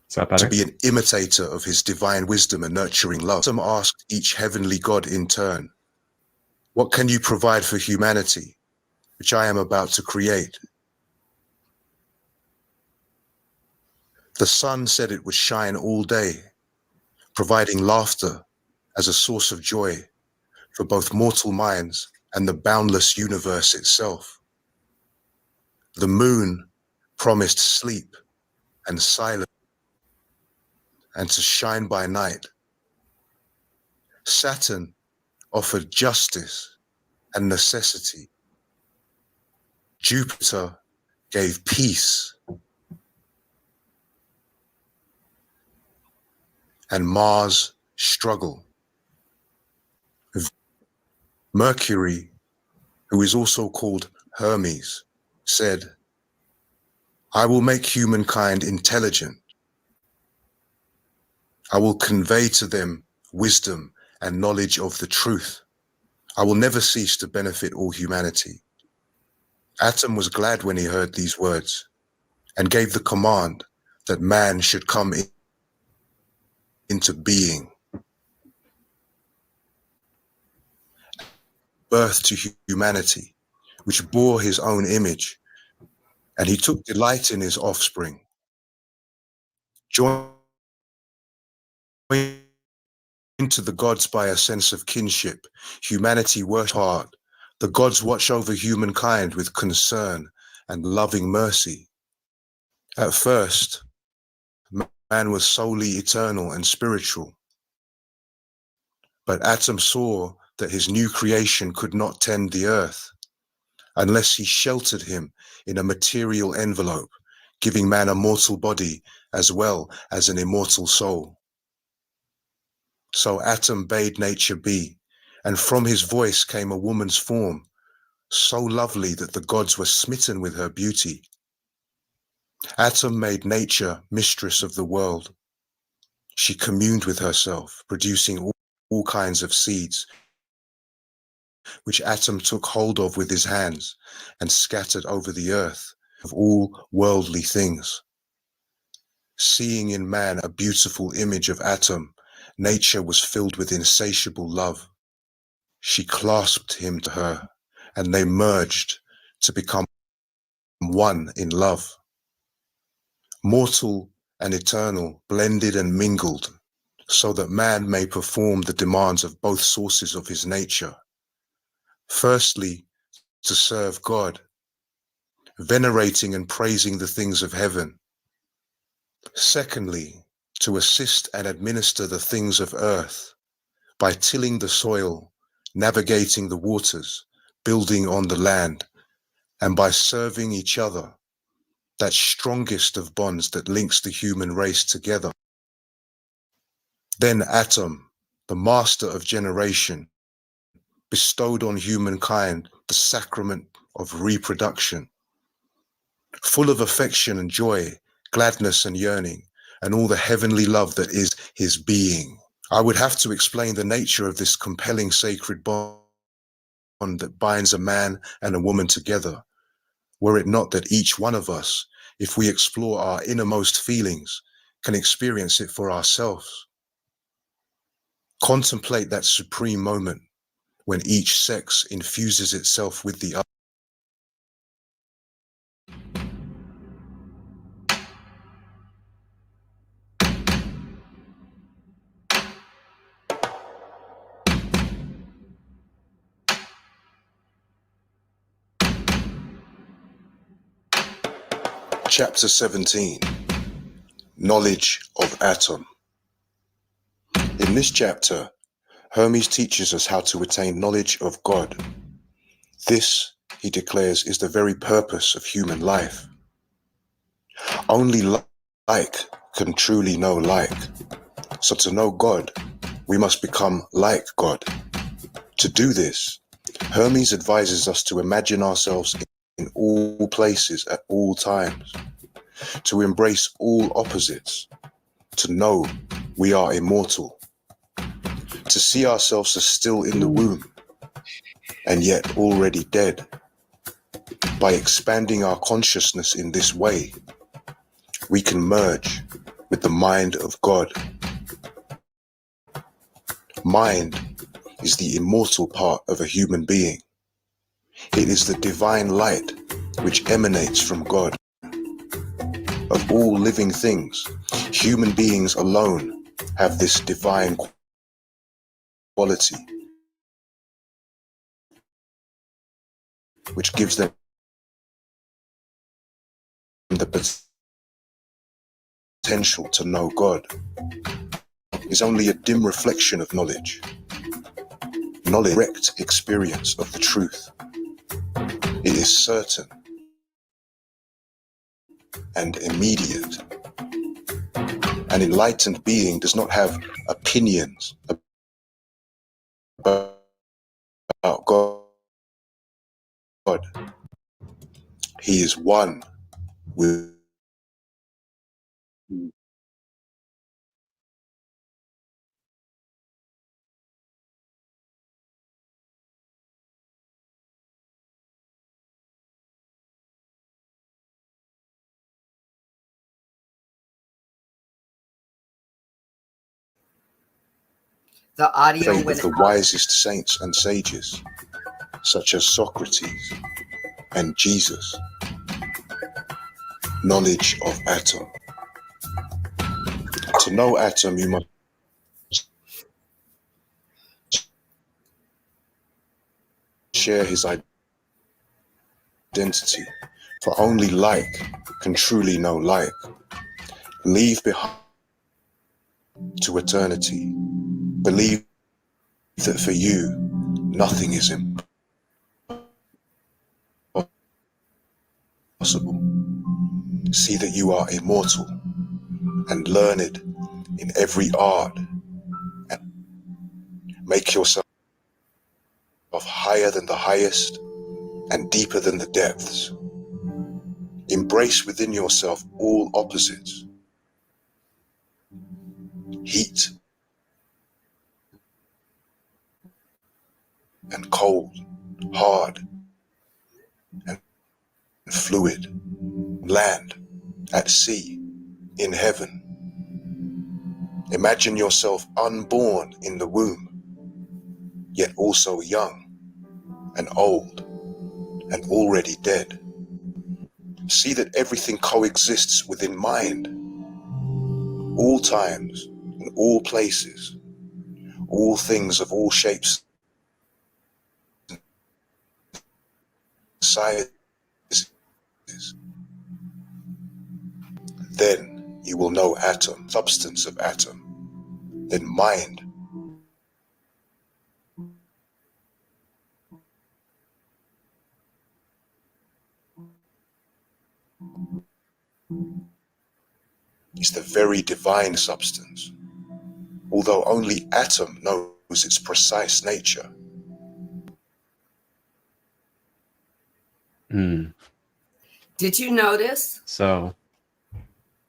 Is that better? to be an imitator of his divine wisdom and nurturing love. Atom asked each heavenly god in turn, "What can you provide for humanity, which I am about to create?" The sun said it would shine all day, providing laughter as a source of joy for both mortal minds and the boundless universe itself. The moon promised sleep and silence and to shine by night. Saturn offered justice and necessity. Jupiter gave peace. And Mars struggle. Mercury, who is also called Hermes, said, "I will make humankind intelligent. I will convey to them wisdom and knowledge of the truth. I will never cease to benefit all humanity." Atom was glad when he heard these words and gave the command that man should come into being, birth to humanity, which bore his own image, and he took delight in his offspring. Joined to the gods by a sense of kinship. Humanity works hard. The gods watch over humankind with concern and loving mercy. At first, man was solely eternal and spiritual. But Atom saw that his new creation could not tend the earth unless he sheltered him in a material envelope, giving man a mortal body as well as an immortal soul. So Atom bade nature be, and from his voice came a woman's form, so lovely that the gods were smitten with her beauty. Atom made nature mistress of the world. She communed with herself, producing all kinds of seeds, which Atom took hold of with his hands and scattered over the earth of all worldly things. Seeing in man a beautiful image of Atom, nature was filled with insatiable love. She clasped him to her, and they merged to become one in love. Mortal and eternal blended and mingled, so that man may perform the demands of both sources of his nature. Firstly, to serve God, venerating and praising the things of heaven. Secondly, to assist and administer the things of earth by tilling the soil, navigating the waters, building on the land, and by serving each other, that strongest of bonds that links the human race together. Then Atom, the master of generation, bestowed on humankind the sacrament of reproduction, full of affection and joy, gladness and yearning, and all the heavenly love that is his being. I would have to explain the nature of this compelling sacred bond that binds a man and a woman together, were it not that each one of us, if we explore our innermost feelings, can experience it for ourselves. Contemplate that supreme moment when each sex infuses itself with the other. Chapter 17, Knowledge of Atom. In this chapter, Hermes teaches us how to attain knowledge of God. This, he declares, is the very purpose of human life. Only like can truly know like. So to know God, we must become like God. To do this, Hermes advises us to imagine ourselves in all places at all times, to embrace all opposites, to know we are immortal, to see ourselves as still in the womb and yet already dead. By expanding our consciousness in this way, we can merge with the mind of God. Mind is the immortal part of a human being. It is the divine light which emanates from God. Of all living things, human beings alone have this divine quality, which gives them the potential to know God. Is only a dim reflection of knowledge. Knowledge, direct experience of the truth. It is certain and immediate. An enlightened being does not have opinions about God. He is one with The audio faith of went the out. wisest saints and sages, such as Socrates and Jesus. Knowledge of Atom. To know Atom, you must share his identity, for only like can truly know like. Leave behind to eternity. Believe that for you, nothing is impossible. See that you are immortal and learned in every art. And make yourself higher than the highest and deeper than the depths. Embrace within yourself all opposites. Heat and cold, hard and fluid, land, at sea, in heaven. Imagine yourself unborn in the womb, yet also young and old and already dead. See that everything coexists within mind, all times and all places, all things of all shapes, sizes. Then you will know atom, substance of atom. Then mind is the very divine substance, although only atom knows its precise nature. Did you notice So,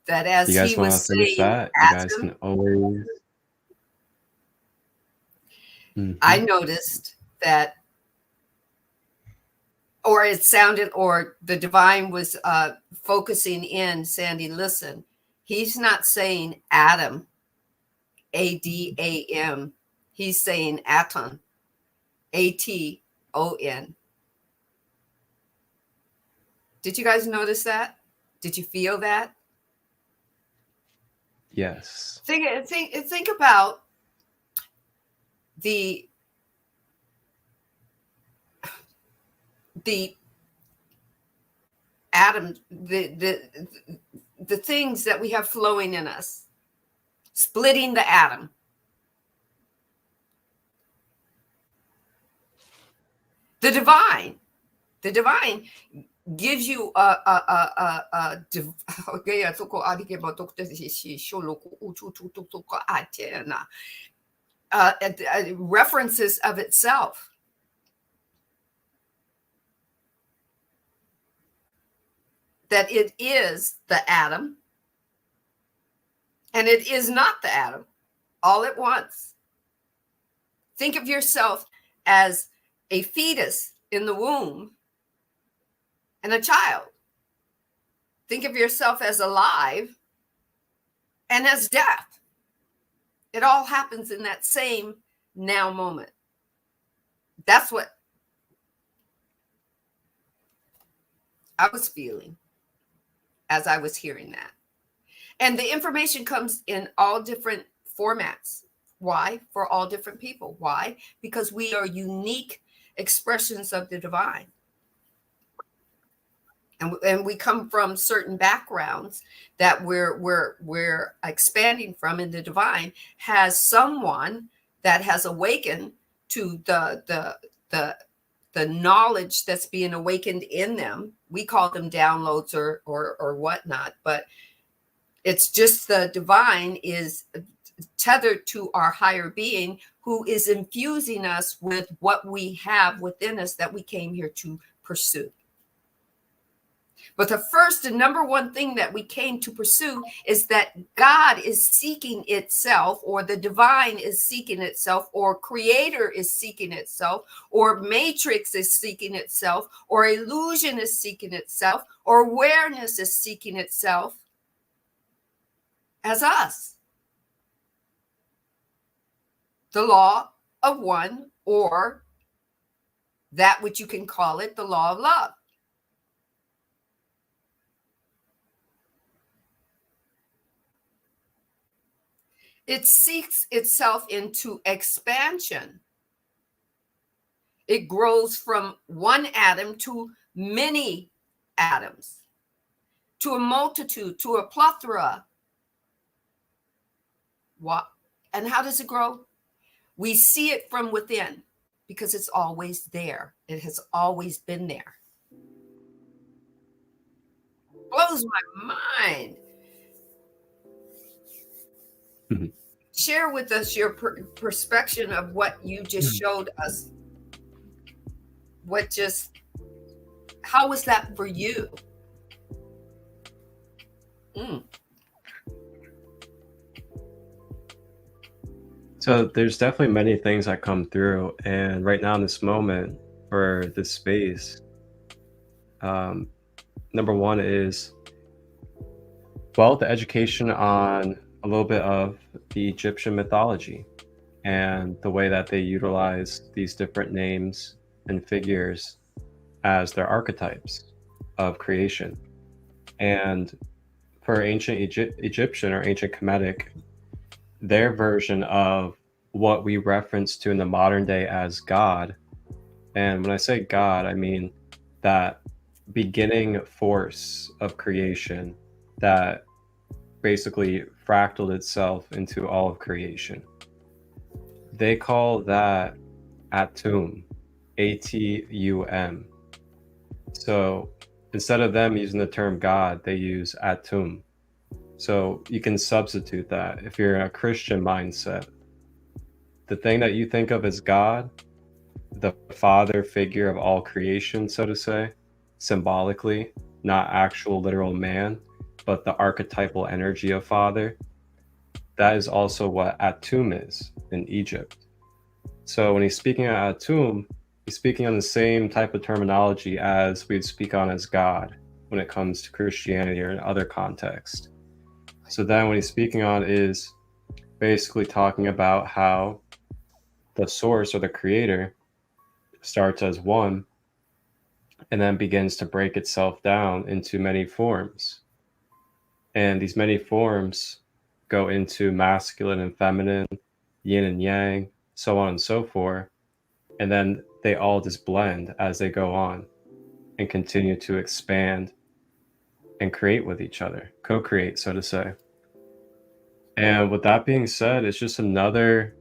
that as you guys he want was to finish saying that? You guys atom, can always. I noticed that, or it sounded, or the divine was focusing in, Sandee, listen, he's not saying Adam, A-D-A-M. He's saying aton, A-T-O-N. Did you guys notice that? Did you feel that? Yes. Think about the atom, the things that we have flowing in us, splitting the atom. The divine gives you references of itself. That it is the atom and it is not the atom all at once. Think of yourself as a fetus in the womb and a child. Think of yourself as alive and as death. It all happens in that same now moment. That's what I was feeling as I was hearing that. And the information comes in all different formats. Why? For all different people. Why? Because we are unique expressions of the divine. And we come from certain backgrounds that we're expanding from, and the divine has someone that has awakened to the knowledge that's being awakened in them. We call them downloads or whatnot, but it's just the divine is tethered to our higher being, who is infusing us with what we have within us that we came here to pursue. But the first and number one thing that we came to pursue is that God is seeking itself, or the divine is seeking itself, or creator is seeking itself, or matrix is seeking itself, or illusion is seeking itself, or awareness is seeking itself as us. The law of one, or that which you can call it the law of love. It seeks itself into expansion. It grows from one atom to many atoms, to a multitude, to a plethora. What? And how does it grow? We see it from within because it's always there. It has always been there. Blows my mind. Mhm. Share with us your perspective of what you just showed us. How was that for you? So there's definitely many things that come through, and right now in this moment for this space, number one is, well, the education on a little bit of the Egyptian mythology and the way that they utilize these different names and figures as their archetypes of creation. And for ancient Egyptian or ancient Kemetic, their version of what we reference to in the modern day as God. And when I say God, I mean that beginning force of creation that basically fractaled itself into all of creation. They call that Atum, Atum. So instead of them using the term God, they use Atum. So you can substitute that if you're in a Christian mindset. The thing that you think of as God, the father figure of all creation, so to say, symbolically, not actual literal man, but the archetypal energy of father, that is also what Atum is in Egypt. So when he's speaking of Atum, he's speaking on the same type of terminology as we'd speak on as God when it comes to Christianity or in other contexts. So then what he's speaking on is basically talking about how the source or the creator starts as one and then begins to break itself down into many forms. And these many forms go into masculine and feminine, yin and yang, so on and so forth. And then they all just blend as they go on and continue to expand and create with each other, co-create, so to say. And with that being said, it's just another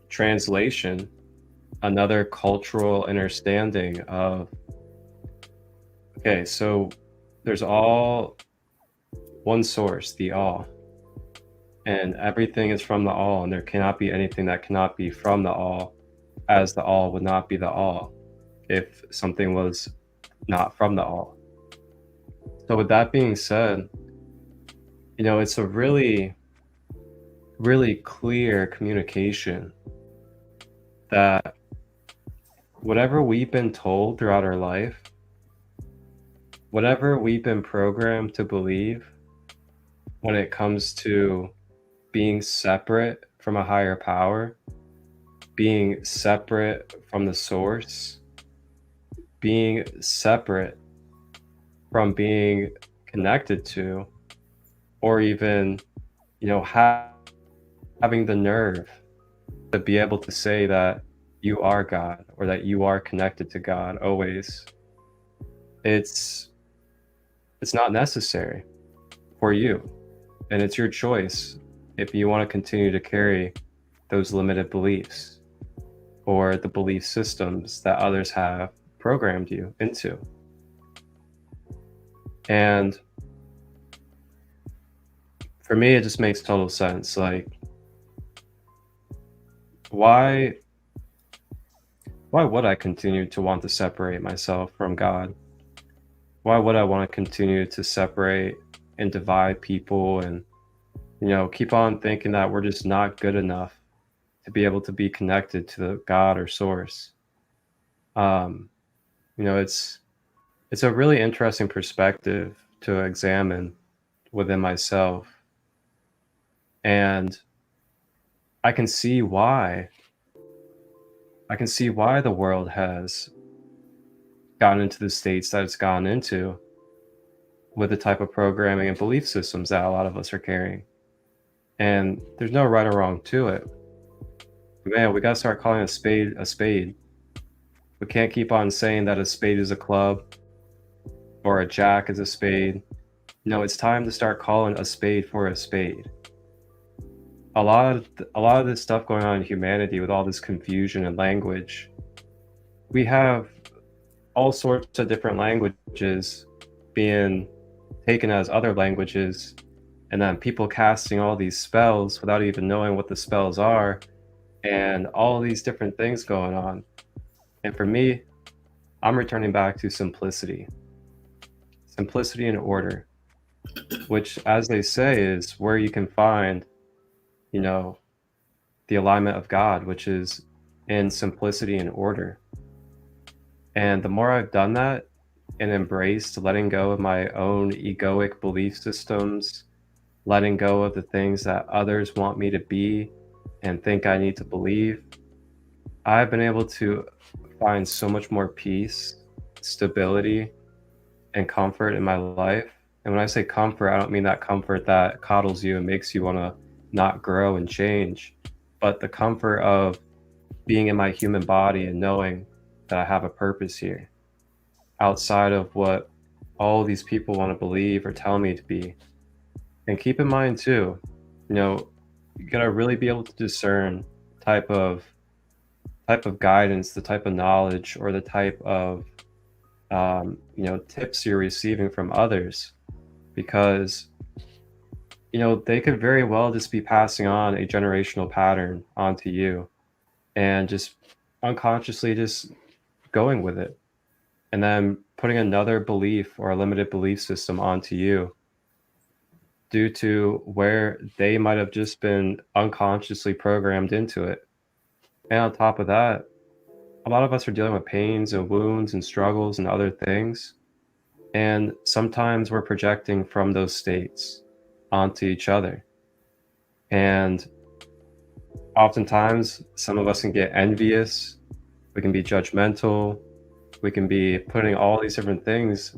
translation, another cultural understanding of, okay, so there's all one source, the all, and everything is from the all, and there cannot be anything that cannot be from the all, as the all would not be the all if something was not from the all. So with that being said, it's a really, really clear communication that whatever we've been told throughout our life, whatever we've been programmed to believe when it comes to being separate from a higher power, being separate from the source, being separate from being connected to, or even, having the nerve to be able to say that you are God or that you are connected to God always. It's not necessary for you, and it's your choice if you want to continue to carry those limited beliefs or the belief systems that others have programmed you into. And for me, it just makes total sense. Like, why would I continue to want to separate myself from God? Why would I want to continue to separate and divide people and, keep on thinking that we're just not good enough to be able to be connected to the God or source? It's a really interesting perspective to examine within myself. And I can see why the world has gotten into the states that it's gotten into with the type of programming and belief systems that a lot of us are carrying. And there's no right or wrong to it. Man, we gotta start calling a spade a spade. We can't keep on saying that a spade is a club or a jack is a spade. No, it's time to start calling a spade for a spade. A lot of this stuff going on in humanity with all this confusion and language. We have all sorts of different languages being taken as other languages, and then people casting all these spells without even knowing what the spells are, and all these different things going on. And for me, I'm returning back to simplicity and order, which, as they say, is where you can find, you know, the alignment of God, which is in simplicity and order. And the more I've done that and embraced letting go of my own egoic belief systems, letting go of the things that others want me to be and think I need to believe, I've been able to find so much more peace, stability, and comfort in my life. And when I say comfort, I don't mean that comfort that coddles you and makes you want to not grow and change, but the comfort of being in my human body and knowing that I have a purpose here outside of what all these people want to believe or tell me to be. And keep in mind too, you gotta really be able to discern type of guidance, the type of knowledge, or the type of tips you're receiving from others, because they could very well just be passing on a generational pattern onto you and just unconsciously just going with it, and then putting another belief or a limited belief system onto you due to where they might have just been unconsciously programmed into it. And on top of that, a lot of us are dealing with pains and wounds and struggles and other things. And sometimes we're projecting from those states onto each other. And oftentimes, some of us can get envious, we can be judgmental, we can be putting all these different things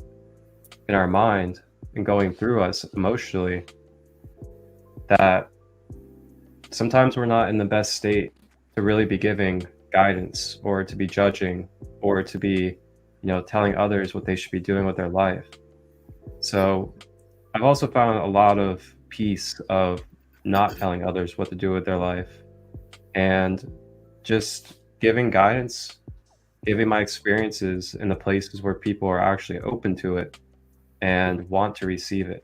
in our mind and going through us emotionally, that sometimes we're not in the best state to really be giving guidance or to be judging or to be telling others what they should be doing with their life. So I've also found a lot of peace of not telling others what to do with their life and just giving guidance, giving my experiences in the places where people are actually open to it and want to receive it.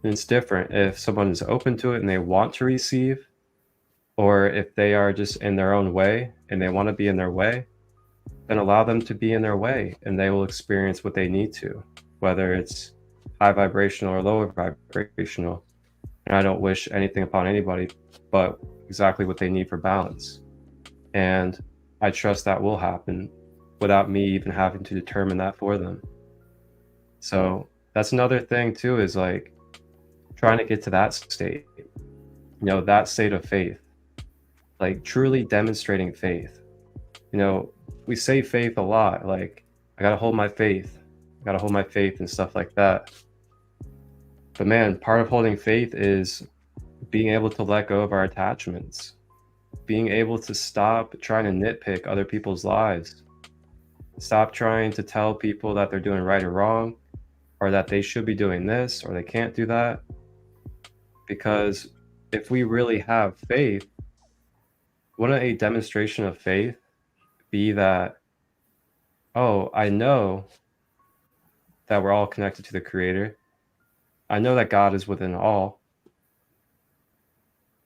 And it's different if someone is open to it and they want to receive, or if they are just in their own way and they want to be in their way, then allow them to be in their way and they will experience what they need to, whether it's high vibrational or lower vibrational. And I don't wish anything upon anybody but exactly what they need for balance. And I trust that will happen without me even having to determine that for them. So that's another thing too, is like trying to get to that state, that state of faith, like truly demonstrating faith. We say faith a lot, like I gotta hold my faith and stuff like that. But man, part of holding faith is being able to let go of our attachments, being able to stop trying to nitpick other people's lives, stop trying to tell people that they're doing right or wrong, or that they should be doing this or they can't do that. Because if we really have faith, wouldn't a demonstration of faith be that, oh, I know that we're all connected to the Creator. I know that God is within all.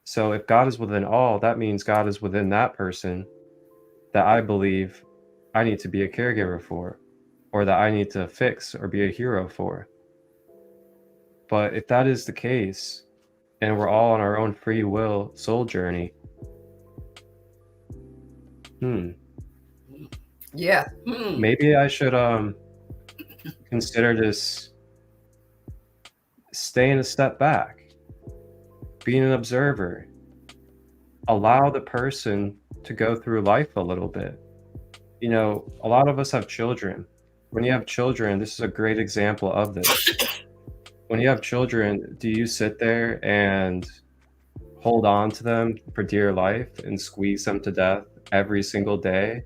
So if God is within all, that means God is within that person that I believe I need to be a caregiver for, or that I need to fix or be a hero for. But if that is the case, and we're all on our own free will soul journey, maybe I should consider just staying a step back, being an observer, allow the person to go through life a little bit. A lot of us have children. When you have children, this is a great example of this. When you have children, do you sit there and hold on to them for dear life and squeeze them to death every single day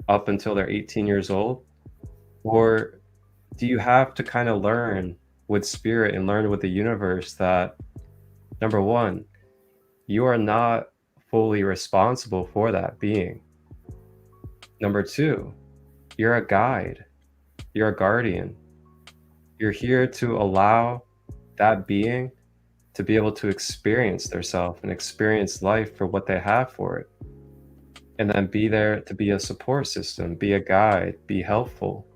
up until they're 18 years old? Or do you have to kind of learn with spirit and learn with the universe that, number one, you are not fully responsible for that being. Number two, you're a guide, you're a guardian. You're here to allow that being to be able to experience their self and experience life for what they have for it. And then be there to be a support system, be a guide, be helpful.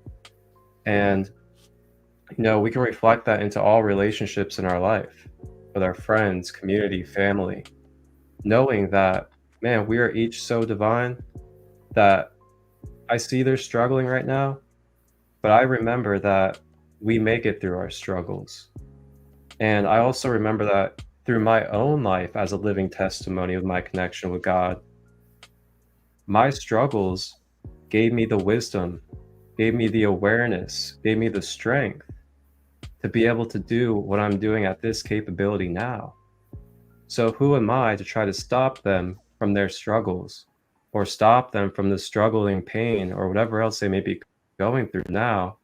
And, you know, we can reflect that into all relationships in our life, with our friends, community, family, knowing that, man, we are each so divine that I see they're struggling right now, but I remember that we make it through our struggles. And I also remember that through my own life as a living testimony of my connection with God, my struggles gave me the wisdom, gave me the awareness, gave me the strength to be able to do what I'm doing at this capability now. So who am I to try to stop them from their struggles, or stop them from the struggling pain or whatever else they may be going through now,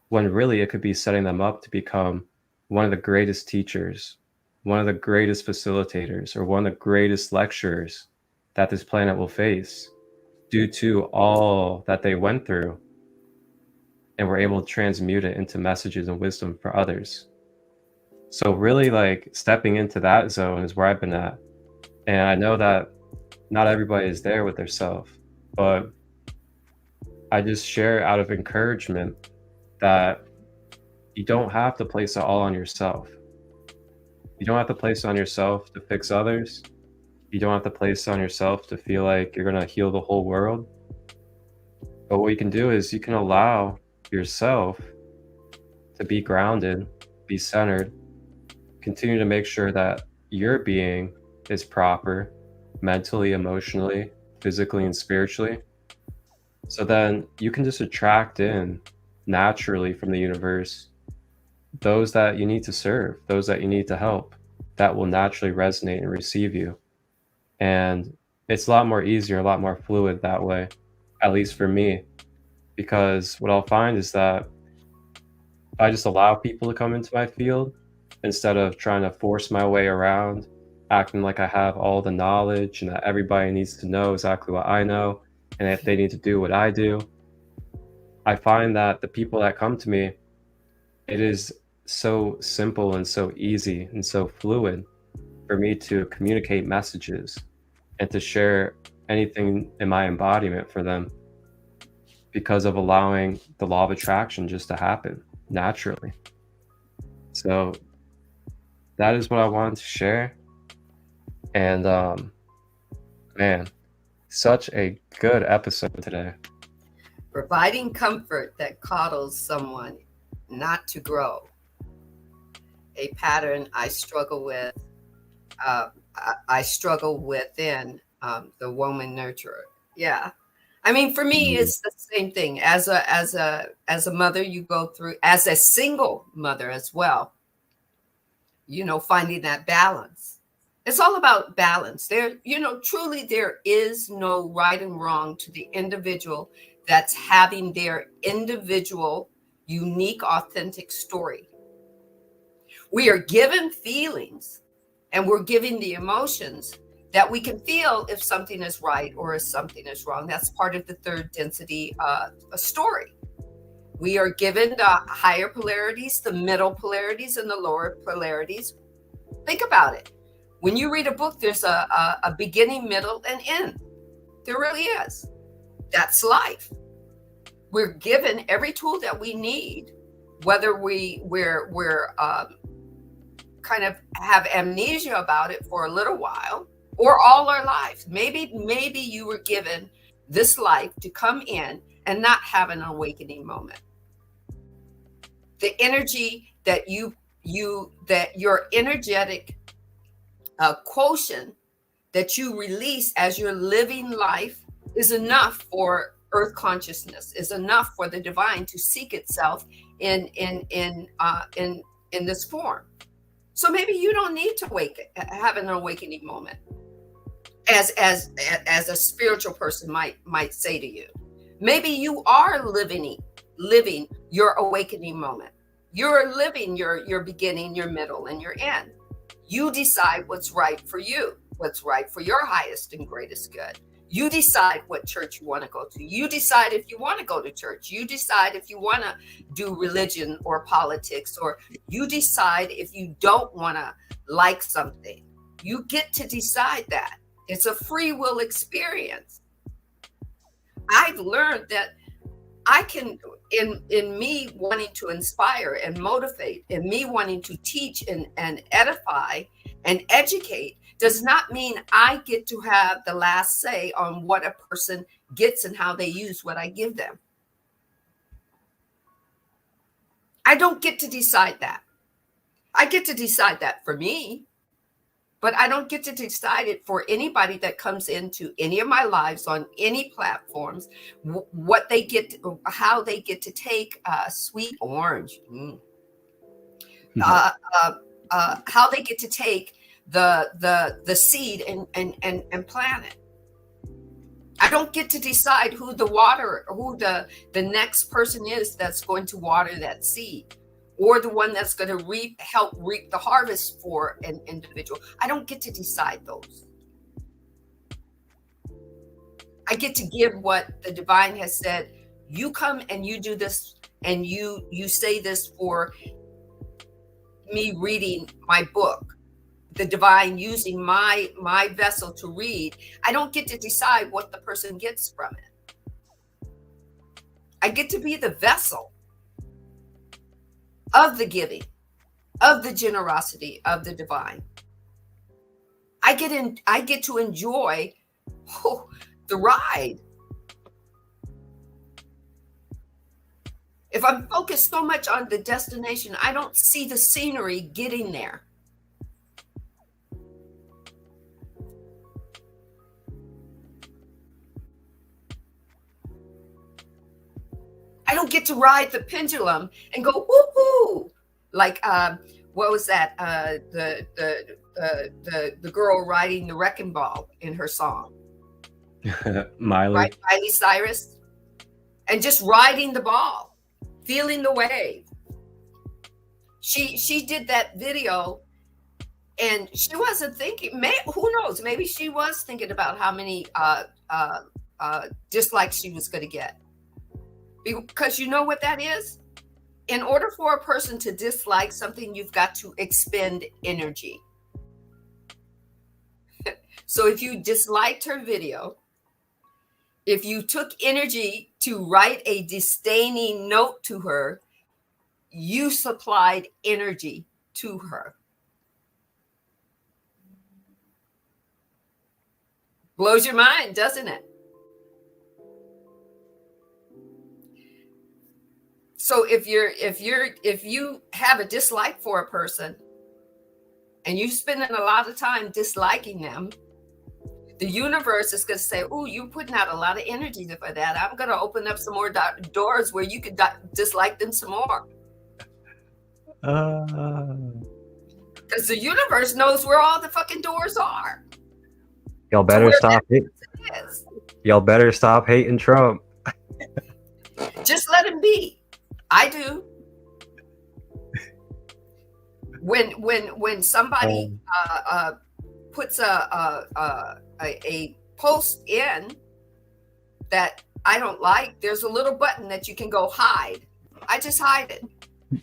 when really it could be setting them up to become one of the greatest teachers, one of the greatest facilitators, or one of the greatest lecturers that this planet will face, due to all that they went through and were able to transmute it into messages and wisdom for others. So really, like, stepping into that zone is where I've been at. And I know that not everybody is there with their self, but I just share out of encouragement that you don't have to place it all on yourself. You don't have to place it on yourself to fix others. You don't have to place it on yourself to feel like you're going to heal the whole world. But what you can do is you can allow yourself to be grounded, be centered, continue to make sure that your being is proper mentally, emotionally, physically, and spiritually. So then you can just attract in naturally from the universe those that you need to serve, those that you need to help, that will naturally resonate and receive you. And it's a lot more easier, a lot more fluid that way, at least for me, because what I'll find is that if I just allow people to come into my field instead of trying to force my way around, acting like I have all the knowledge and that everybody needs to know exactly what I know and if they need to do what I do, I find that the people that come to me, it is so simple and so easy and so fluid for me to communicate messages and to share anything in my embodiment for them, because of allowing the law of attraction just to happen naturally. So that is what I wanted to share. And man, such a good episode today. Providing comfort that coddles someone not to grow. A pattern I struggle with. I struggle within the woman nurturer. Yeah, I mean, for me, it's the same thing. As a mother, you go through, as a single mother as well. You know, finding that balance. It's all about balance. There, you know, truly, there is no right and wrong to the individual that's having their individual, unique, authentic story. We are given feelings and we're given the emotions that we can feel if something is right or if something is wrong. That's part of the third density story. We are given the higher polarities, the middle polarities, and the lower polarities. Think about it. When you read a book, there's a beginning, middle, and end. There really is. That's life. We're given every tool that we need, whether we're kind of have amnesia about it for a little while or all our lives. Maybe you were given this life to come in and not have an awakening moment. The energy that that your energetic quotient that you release as you're living life is enough for earth consciousness, is enough for the divine to seek itself in this form. So maybe you don't need to have an awakening moment, as a spiritual person might say to you. Maybe you are living your awakening moment. You're living your beginning, your middle, and your end. You decide what's right for you, what's right for your highest and greatest good. You decide what church you want to go to. You decide if you want to go to church. You decide if you want to do religion or politics, or you decide if you don't want to like something. You get to decide that. It's a free will experience. I've learned that I can, in me wanting to inspire and motivate, and me wanting to teach and edify and educate, does not mean I get to have the last say on what a person gets and how they use what I give them. I don't get to decide that. I get to decide that for me, but I don't get to decide it for anybody that comes into any of my lives on any platforms, what they get, how they get to take sweet orange, how they get to take the seed and plant it. I don't get to decide who the next person is that's going to water that seed, or the one that's going to help reap the harvest for an individual. I don't get to decide those. I get to give what the divine has said. You come and you do this, and you say this for me reading my book, the divine using my vessel to read. I don't get to decide what the person gets from it. I get to be the vessel of the giving, of the generosity of the divine. I get to enjoy the ride. If I'm focused so much on the destination, I don't see the scenery getting there. I don't get to ride the pendulum and go woo-hoo, like what was that? The girl riding the wrecking ball in her song, Miley. right? Miley Cyrus, and just riding the ball, feeling the wave. She did that video, and she wasn't thinking. Who knows? Maybe she was thinking about how many dislikes she was going to get. Because you know what that is? In order for a person to dislike something, you've got to expend energy. So if you disliked her video, if you took energy to write a disdaining note to her, you supplied energy to her. Blows your mind, doesn't it? So if you have a dislike for a person and you're spending a lot of time disliking them, the universe is going to say, "Oh, you're putting out a lot of energy for that. I'm going to open up some more doors where you could dislike them some more." Because the universe knows where all the fucking doors are. Y'all better stop it. Y'all better stop hating Trump. Just let him be. I do. When somebody puts a post in that I don't like, there's a little button that you can go hide. I just hide it.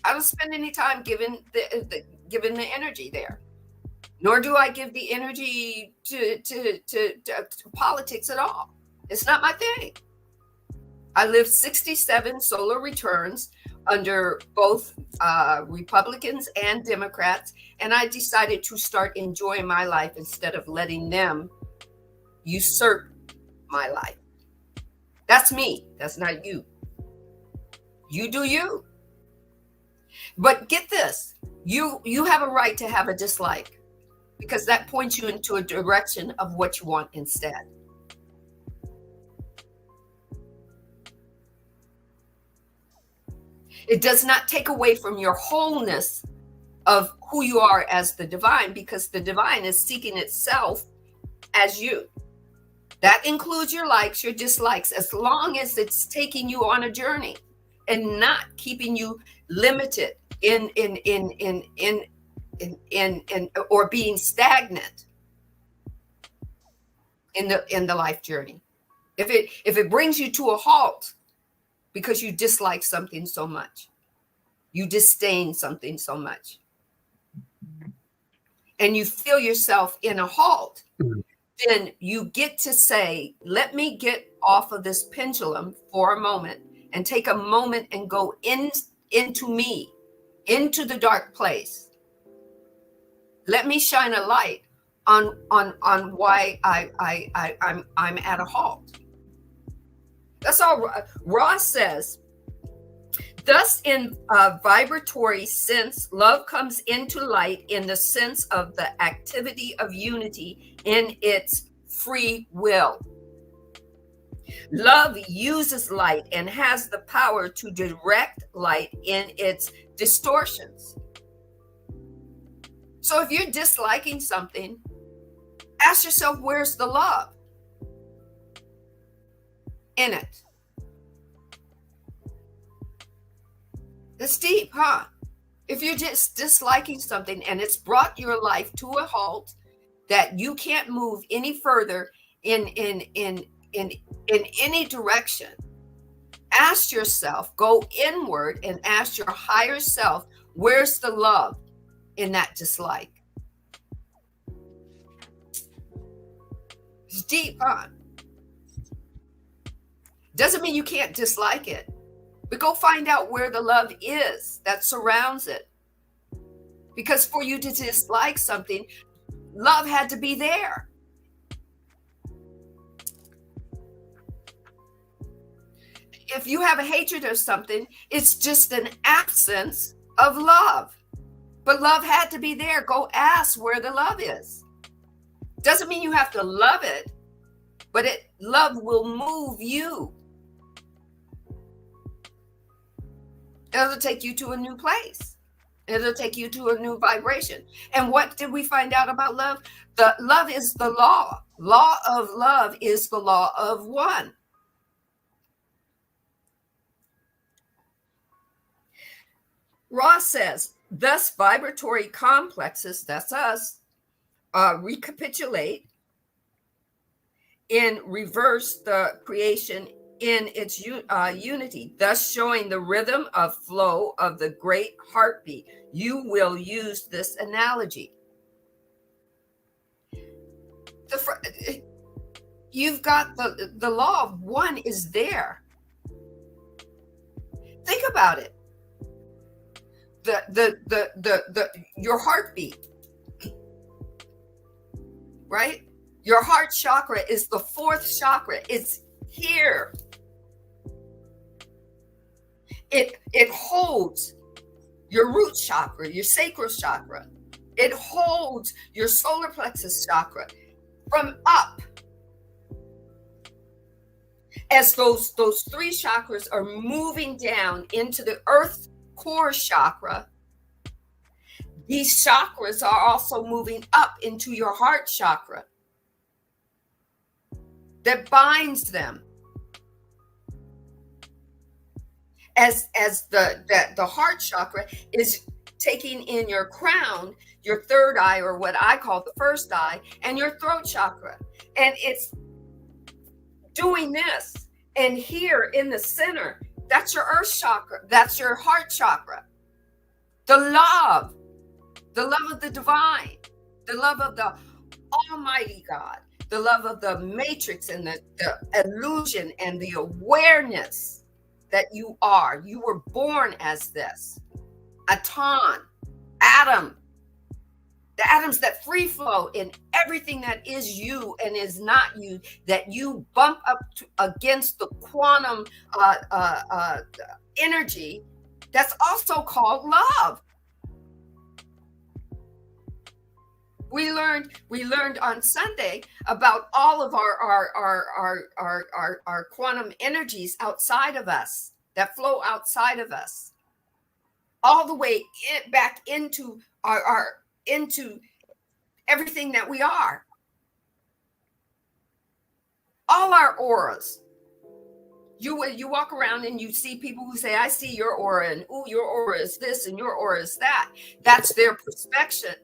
I don't spend any time giving the energy there. Nor do I give the energy to politics at all. It's not my thing. I lived 67 solar returns under both Republicans and Democrats, and I decided to start enjoying my life instead of letting them usurp my life. That's me. That's not you. You do you. But get this, you have a right to have a dislike, because that points you into a direction of what you want instead. It does not take away from your wholeness of who you are as the divine, because the divine is seeking itself as you. That includes your likes, your dislikes, as long as it's taking you on a journey and not keeping you limited in or being stagnant in the life journey. If it brings you to a halt because you dislike something so much, you disdain something so much, and you feel yourself in a halt, then you get to say, let me get off of this pendulum for a moment and take a moment and go into me, into the dark place. Let me shine a light on why I'm at a halt. That's all Ross says. Thus, in a vibratory sense, love comes into light in the sense of the activity of unity in its free will. Love uses light and has the power to direct light in its distortions. So if you're disliking something, ask yourself, where's the love in it? That's deep, huh? If you're just disliking something and it's brought your life to a halt, that you can't move any further in any direction, ask yourself, go inward and ask your higher self, where's the love in that dislike? It's deep, huh? Doesn't mean you can't dislike it, but go find out where the love is that surrounds it. Because for you to dislike something, love had to be there. If you have a hatred of something, it's just an absence of love. But love had to be there. Go ask where the love is. Doesn't mean you have to love it, but love will move you. It'll take you to a new place. It'll take you to a new vibration. And what did we find out about love? The love is the law. Law of love is the law of one. Ross says, thus vibratory complexes, that's us, recapitulate in reverse the creation in its unity, thus showing the rhythm of flow of the great heartbeat. You will use this analogy. You've got the law of one is there. Think about it. Your heartbeat, right? Your heart chakra is the fourth chakra. It's here. It holds your root chakra, your sacral chakra. It holds your solar plexus chakra from up. As those three chakras are moving down into the earth core chakra, these chakras are also moving up into your heart chakra that binds them. As the heart chakra is taking in your crown, your third eye, or what I call the first eye, and your throat chakra. And it's doing this. And here in the center, that's your earth chakra. That's your heart chakra. The love of the divine, the love of the Almighty God, the love of the matrix and the illusion and the awareness that you are. You were born as this. Atom, atom. The atoms that free flow in everything that is you and is not you, that you bump up against the quantum energy, that's also called love. We learned on Sunday about all of our quantum energies outside of us that flow outside of us. all the way back into into everything that we are. All our auras. You walk around and you see people who say, I see your aura, and oh, your aura is this and your aura is that. That's their perception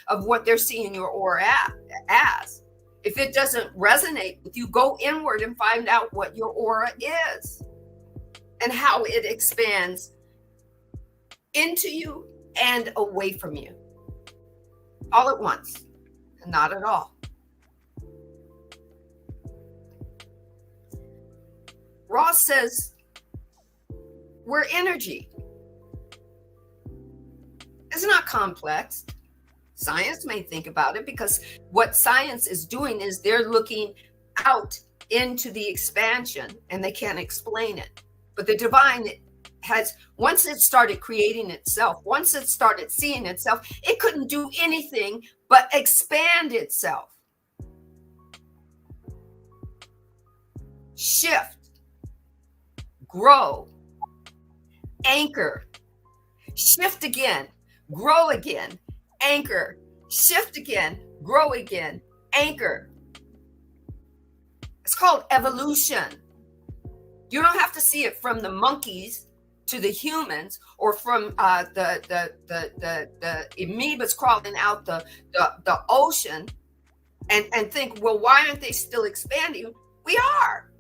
of what they're seeing your aura as. If it doesn't resonate with you, go inward and find out what your aura is and how it expands into you and away from you. All at once, and not at all. Ross says, we're energy. It's not complex. Science may think about it, because what science is doing is they're looking out into the expansion and they can't explain it. But the divine has, once it started creating itself, once it started seeing itself, it couldn't do anything but expand itself. Shift. Grow, anchor, shift again, grow again, anchor, shift again, grow again, anchor. It's called evolution. You don't have to see it from the monkeys to the humans, or from the amoebas crawling out the ocean and think, well, why aren't they still expanding? We are.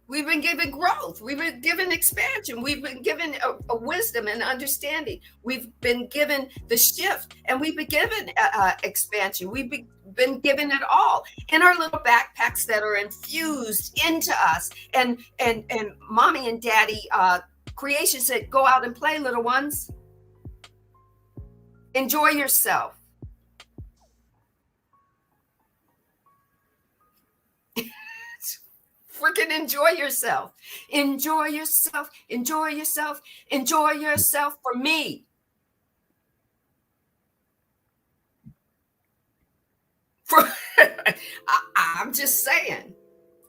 We've been given growth. We've been given expansion. We've been given a wisdom and understanding. We've been given the shift, and we've been given expansion. We've been given it all in our little backpacks that are infused into us. And mommy and daddy creation said, go out and play, little ones. Enjoy yourself. Freaking enjoy yourself. Enjoy yourself. Enjoy yourself. Enjoy yourself for me. I'm just saying.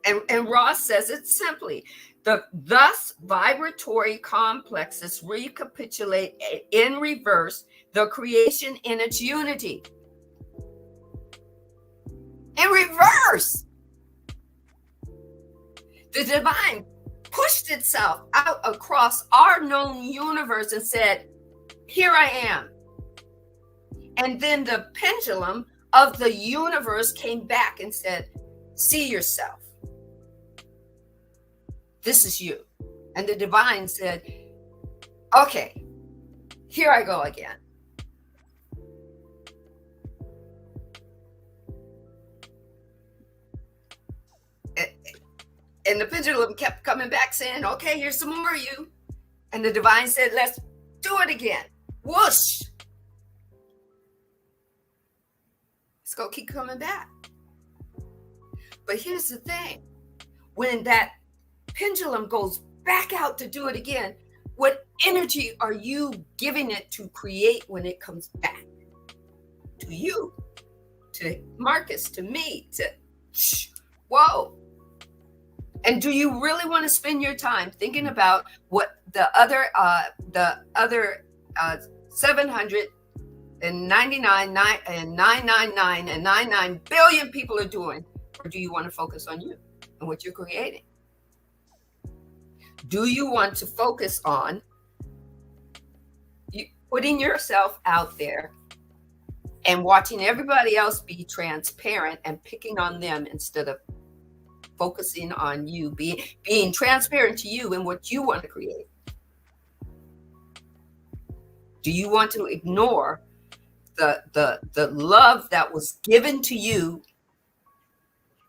And Ross says it simply. Thus, vibratory complexes recapitulate in reverse the creation in its unity. In reverse. The divine pushed itself out across our known universe and said, here I am. And then the pendulum of the universe came back and said, see yourself. This is you. And the divine said, okay, here I go again. And the pendulum kept coming back saying, okay, here's some more of you. And the divine said, let's do it again. Whoosh. It's going to keep coming back. But here's the thing. When that pendulum goes back out to do it again, what energy are you giving it to create when it comes back? To you, to Marcus, to me, to whoa. And do you really want to spend your time thinking about what the other 799 billion people are doing? Or do you want to focus on you and what you're creating? Do you want to focus on you putting yourself out there and watching everybody else be transparent and picking on them instead of focusing on you, being transparent to you and what you want to create? Do you want to ignore the love that was given to you,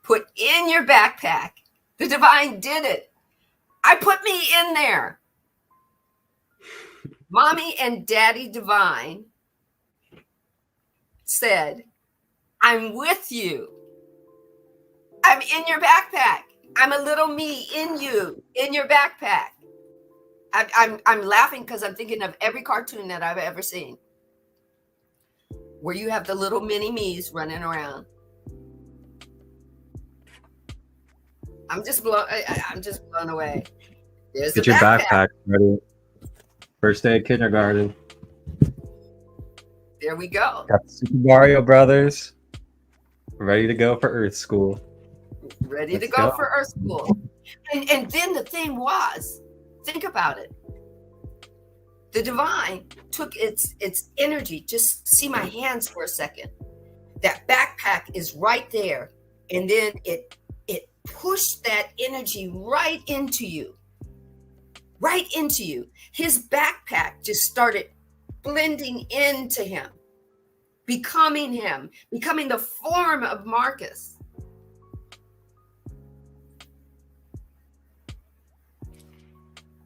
put in your backpack? The divine did it. I put me in there. Mommy and Daddy Divine said, I'm with you. I'm in your backpack. I'm a little me in you, in your backpack. I'm laughing because I'm thinking of every cartoon that I've ever seen, where you have the little mini me's running around. I'm just blown away. There's the Get your backpack. backpack ready. First day of kindergarten. There we go. Got the Super Mario Brothers. Ready to go for Earth School. Ready Let's to go go. for Earth School. And then the thing was, think about it. The divine took its energy. Just see my hands for a second. That backpack is right there. And then it pushed that energy right into you. Right into you. His backpack just started blending into him, becoming the form of Marcus.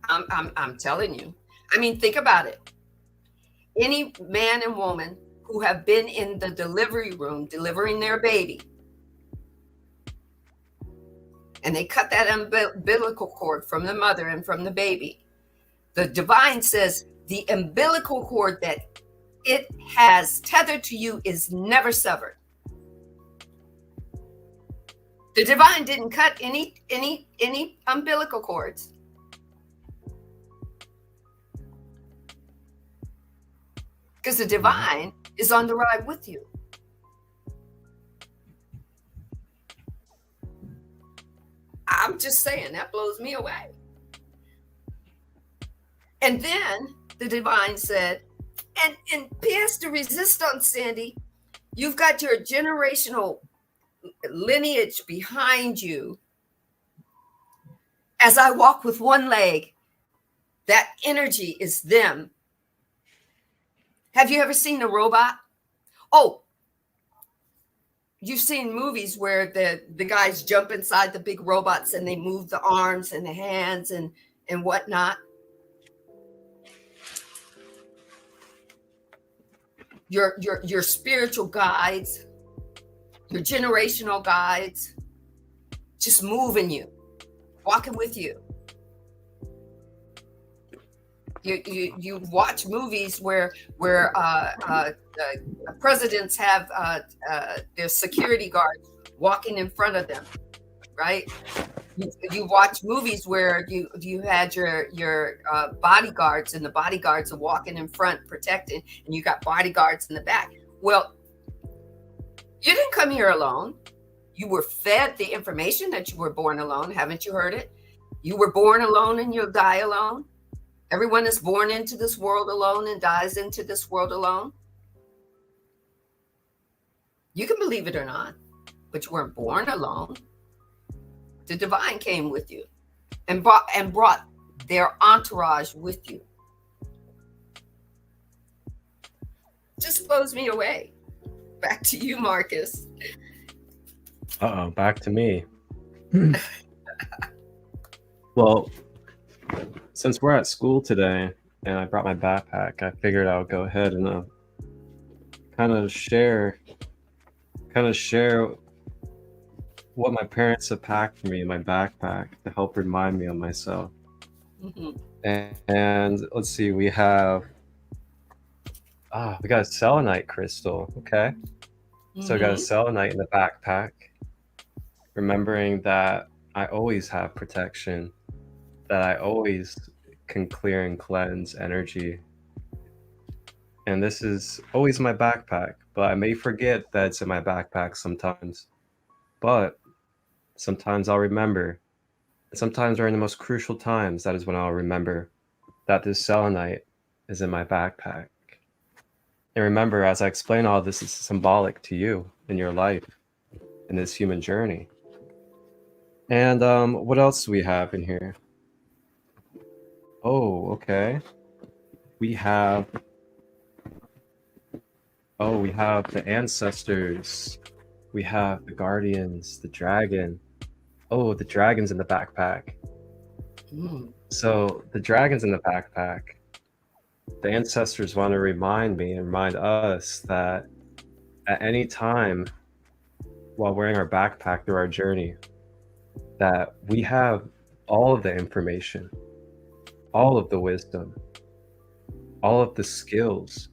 I'm telling you. I mean, think about it. Any man and woman who have been in the delivery room delivering their baby, and they cut that umbilical cord from the mother and from the baby, the divine says the umbilical cord that it has tethered to you is never severed. The divine didn't cut any umbilical cords. Because the divine is on the ride with you. I'm just saying, that blows me away. And then the divine said, and pass the resistance, Sandee. You've got your generational lineage behind you. As I walk with one leg, that energy is them. Have you ever seen a robot? Oh, you've seen movies where the guys jump inside the big robots and they move the arms and the hands and whatnot. Your spiritual guides, your generational guides, just moving you, walking with you. You watch movies where presidents have their security guards walking in front of them, right? You watch movies where you had your bodyguards, and the bodyguards are walking in front protecting, and you got bodyguards in the back. Well, you didn't come here alone. You were fed the information that you were born alone. Haven't you heard it? You were born alone and you'll die alone. Everyone is born into this world alone and dies into this world alone. You can believe it or not, but you weren't born alone. The divine came with you and brought their entourage with you. Just blows me away. Back to you, Marcus. Uh-oh, back to me. Well, since we're at school today and I brought my backpack, I figured I would go ahead and kind of share what my parents have packed for me in my backpack to help remind me of myself. Mm-hmm. And let's see, we got a selenite crystal. Okay. Mm-hmm. So I got a selenite in the backpack, remembering that I always have protection, that I always can clear and cleanse energy. And this is always in my backpack, but I may forget that it's in my backpack sometimes. But sometimes I'll remember. And sometimes during the most crucial times, that is when I'll remember that this selenite is in my backpack. And remember, as I explain all this, is symbolic to you in your life, in this human journey. And what else do we have in here? Oh, okay. We have the ancestors. We have the guardians, the dragon. Oh, the dragon's in the backpack. So the dragon's in the backpack. The ancestors want to remind me and remind us that at any time while wearing our backpack through our journey, that we have all of the information, all of the wisdom, all of the skills,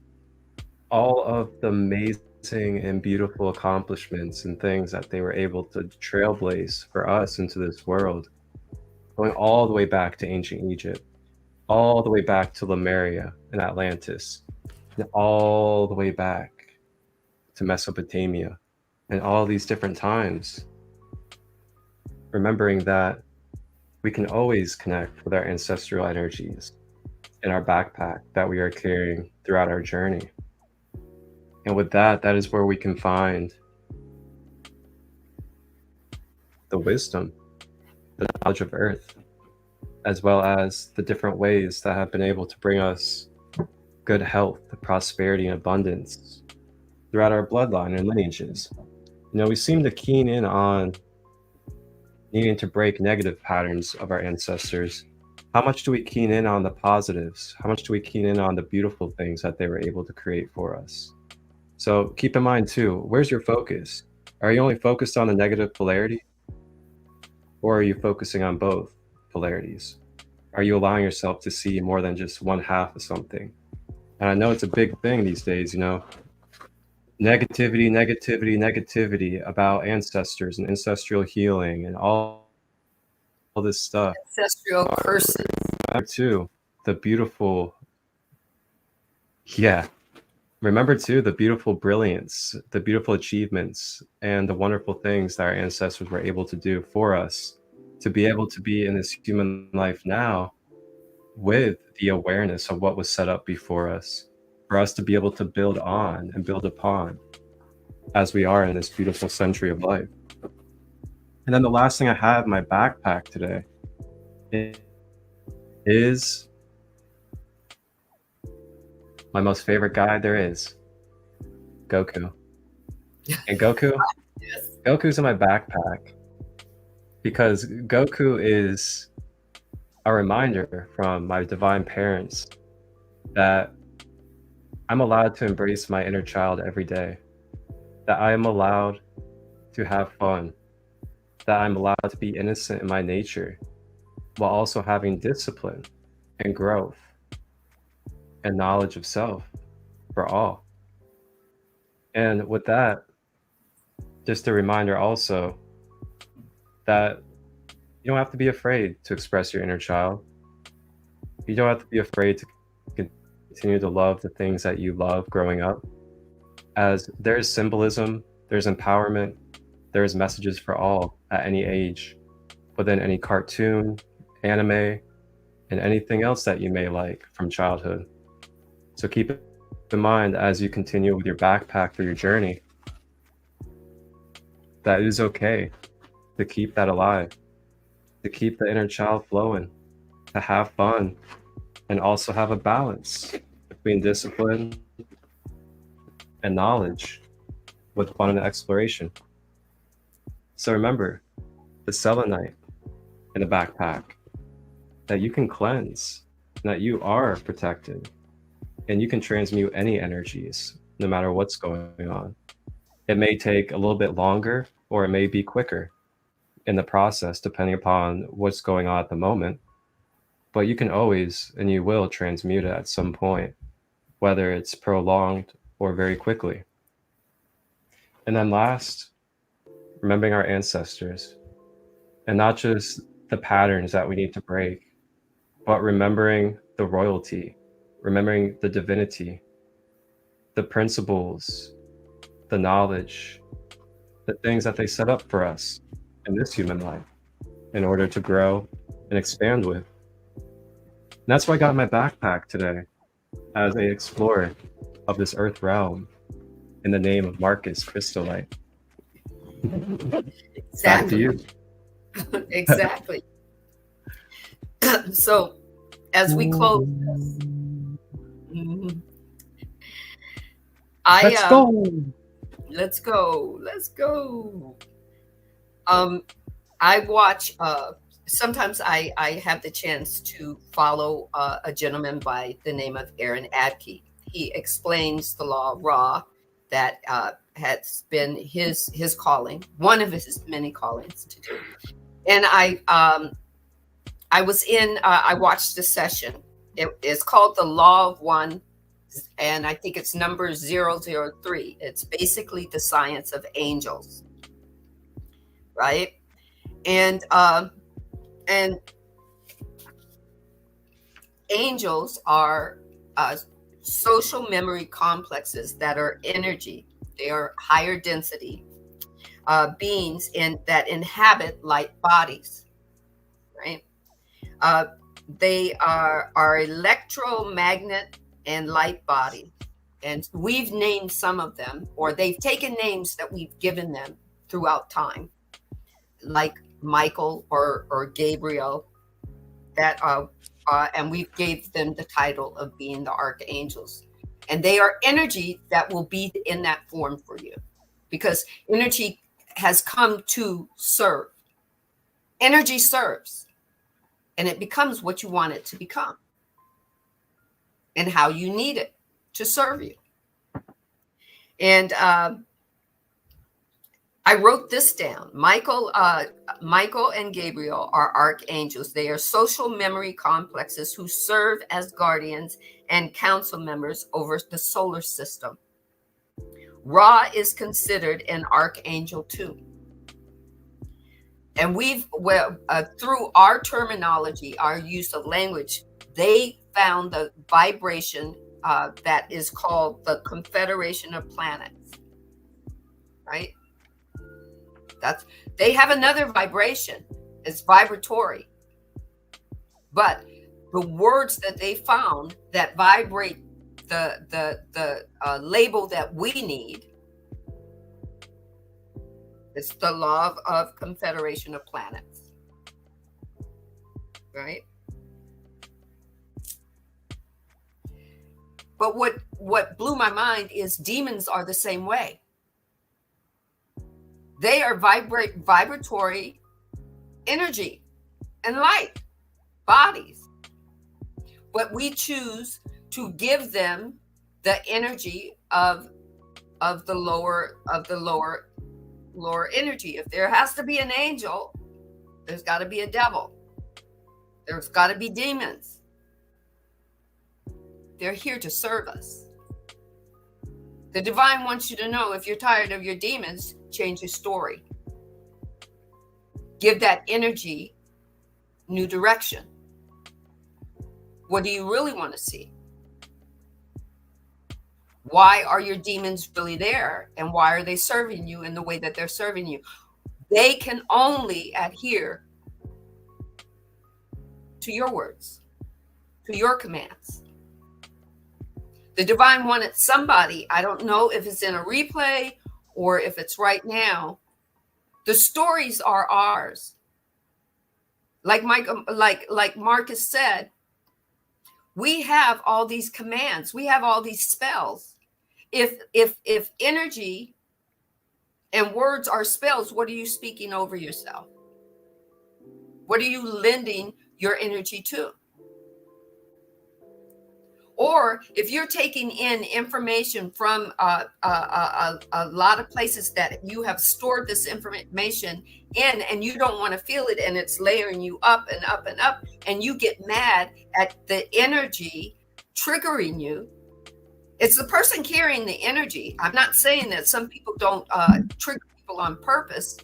all of the amazing and beautiful accomplishments and things that they were able to trailblaze for us into this world. going all the way back to ancient Egypt, all the way back to Lemuria and Atlantis, and all the way back to Mesopotamia, and all these different times, remembering that we can always connect with our ancestral energies in our backpack that we are carrying throughout our journey. And with that, that is where we can find the wisdom, the knowledge of Earth, as well as the different ways that have been able to bring us good health, prosperity, and abundance throughout our bloodline and lineages. You know, we seem to keen in on needing to break negative patterns of our ancestors. How much do we keen in on the positives? How much do we keen in on the beautiful things that they were able to create for us? So keep in mind too, where's your focus? Are you only focused on the negative polarity? Or are you focusing on both polarities? Are you allowing yourself to see more than just one half of something? And I know it's a big thing these days, you know, negativity about ancestors and ancestral healing and all this stuff. Ancestral curses. Too, the beautiful, remember too, the beautiful brilliance, the beautiful achievements, and the wonderful things that our ancestors were able to do for us to be able to be in this human life now with the awareness of what was set up before us, for us to be able to build on and build upon as we are in this beautiful century of life. And then the last thing I have in my backpack today is my most favorite guy there is, Goku. And Goku's in my backpack because Goku is a reminder from my divine parents that I'm allowed to embrace my inner child every day, that I am allowed to have fun, that I'm allowed to be innocent in my nature while also having discipline and growth and knowledge of self for all. And with that, just a reminder also that you don't have to be afraid to express your inner child. You don't have to be afraid to continue to love the things that you love growing up, as there's symbolism, there's empowerment, there's messages for all at any age, within any cartoon, anime, and anything else that you may like from childhood. So keep it in mind as you continue with your backpack for your journey, that it is okay to keep that alive, to keep the inner child flowing, to have fun, and also have a balance between discipline and knowledge with fun and exploration. So remember the selenite in the backpack, that you can cleanse, and that you are protected, and you can transmute any energies no matter what's going on. It may take a little bit longer or it may be quicker in the process depending upon what's going on at the moment, but you can always and you will transmute it at some point, whether it's prolonged or very quickly. And then last, remembering our ancestors, and not just the patterns that we need to break, but remembering the royalty, remembering the divinity, the principles, the knowledge, the things that they set up for us in this human life in order to grow and expand with. And that's why I got my backpack today as a explorer of this earth realm in the name of Marcus Christolight. Exactly. Back to you. Exactly. So as we close this, let's go. I watch, sometimes I have the chance to follow a gentleman by the name of Aaron Abke. He explains the law of Ra that has been his calling, one of his many callings to do. And I watched the session. It's called The Law of One, and I think it's number 003. It's basically the science of angels, right? And angels are social memory complexes that are energy. They are higher density beings that inhabit light bodies, right? They are electromagnet and light body. And we've named some of them, or they've taken names that we've given them throughout time, like Michael or Gabriel, that and we gave them the title of being the archangels. And they are energy that will be in that form for you, because energy has come to serve. Energy serves, and it becomes what you want it to become and how you need it to serve you. And I wrote this down. Michael and Gabriel are archangels. They are social memory complexes who serve as guardians and council members over the solar system. Ra is considered an archangel too. And through our terminology, our use of language, they found the vibration that is called the Confederation of Planets, right? They have another vibration. It's vibratory. But the words that they found that vibrate the label that we need, it's the law of Confederation of Planets, right? But what blew my mind is demons are the same way. They are vibratory energy and light bodies, but we choose to give them the energy of the lower energy. If there has to be an angel, there's got to be a devil. There's got to be demons. They're here to serve us. The divine wants you to know, if you're tired of your demons, change your story. Give that energy new direction. What do you really want to see? Why are your demons really there? And why are they serving you in the way that they're serving you? They can only adhere to your words, to your commands. The divine wanted somebody, I don't know if it's in a replay or if it's right now. The stories are ours. Like Marcus said, we have all these commands. We have all these spells. If energy and words are spells, what are you speaking over yourself? What are you lending your energy to? Or if you're taking in information from a lot of places that you have stored this information in, and you don't want to feel it, and it's layering you up and up and up, and you get mad at the energy triggering you, it's the person carrying the energy. I'm not saying that some people don't trigger people on purpose,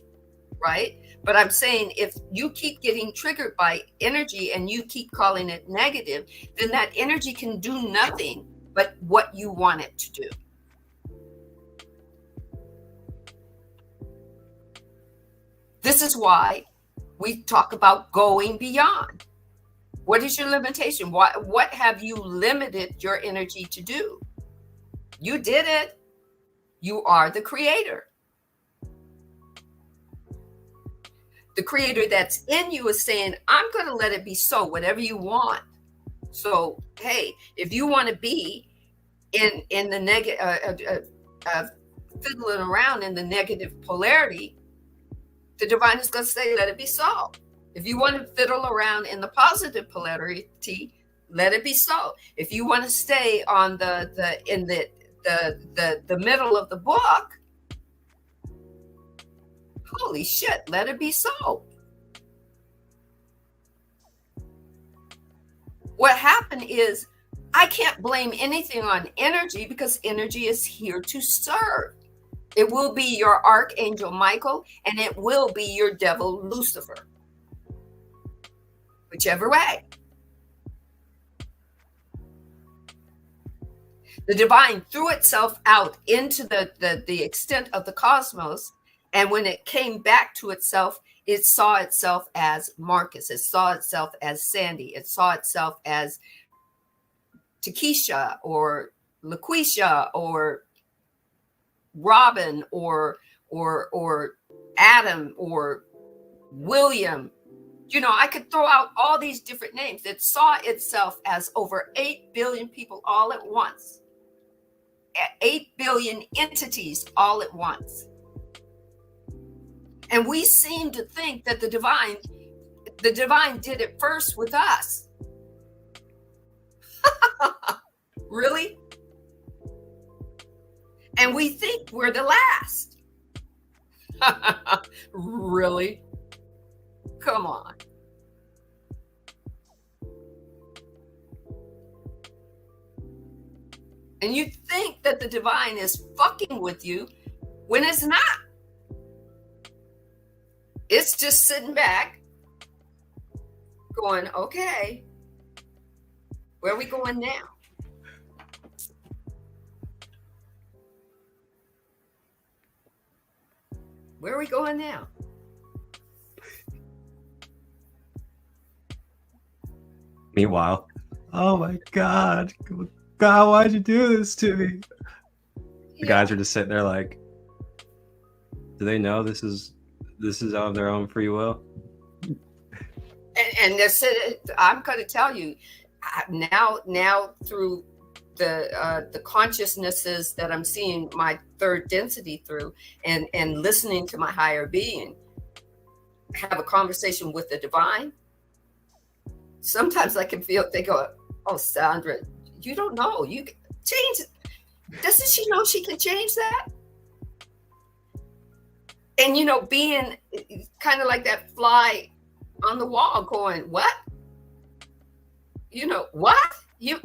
right? But I'm saying if you keep getting triggered by energy and you keep calling it negative, then that energy can do nothing but what you want it to do. This is why we talk about going beyond. What is your limitation? What have you limited your energy to do? You did it. You are the creator. The creator that's in you is saying, I'm going to let it be so, whatever you want. So, hey, if you want to be in the negative, fiddling around in the negative polarity, the divine is going to say, let it be so. If you want to fiddle around in the positive polarity, let it be so. If you want to stay on the middle of the book, holy shit, let it be so. What happened is I can't blame anything on energy because energy is here to serve. It will be your archangel Michael and it will be your devil Lucifer. Whichever way. The divine threw itself out into the extent of the cosmos. And when it came back to itself, it saw itself as Marcus. It saw itself as Sandee. It saw itself as Takesha or LaQuisha or Robin or Adam or William. You know, I could throw out all these different names. It saw itself as over 8 billion people all at once. 8 billion entities all at once. And we seem to think that the divine did it first with us. Really? And we think we're the last. Really? Come on. And you think that the divine is fucking with you when it's not. It's just sitting back going, okay, where are we going now? Where are we going now? Meanwhile, oh my God, why'd you do this to me? The guys are just sitting there like, do they know this is of their own free will? And I'm going to tell you now through the consciousnesses that I'm seeing my third density through, and listening to my higher being have a conversation with the divine. Sometimes I can feel they go, oh, Sandra, you don't know, you can change it. Doesn't she know she can change that? And, you know, being kind of like that fly on the wall going, what? You know, what?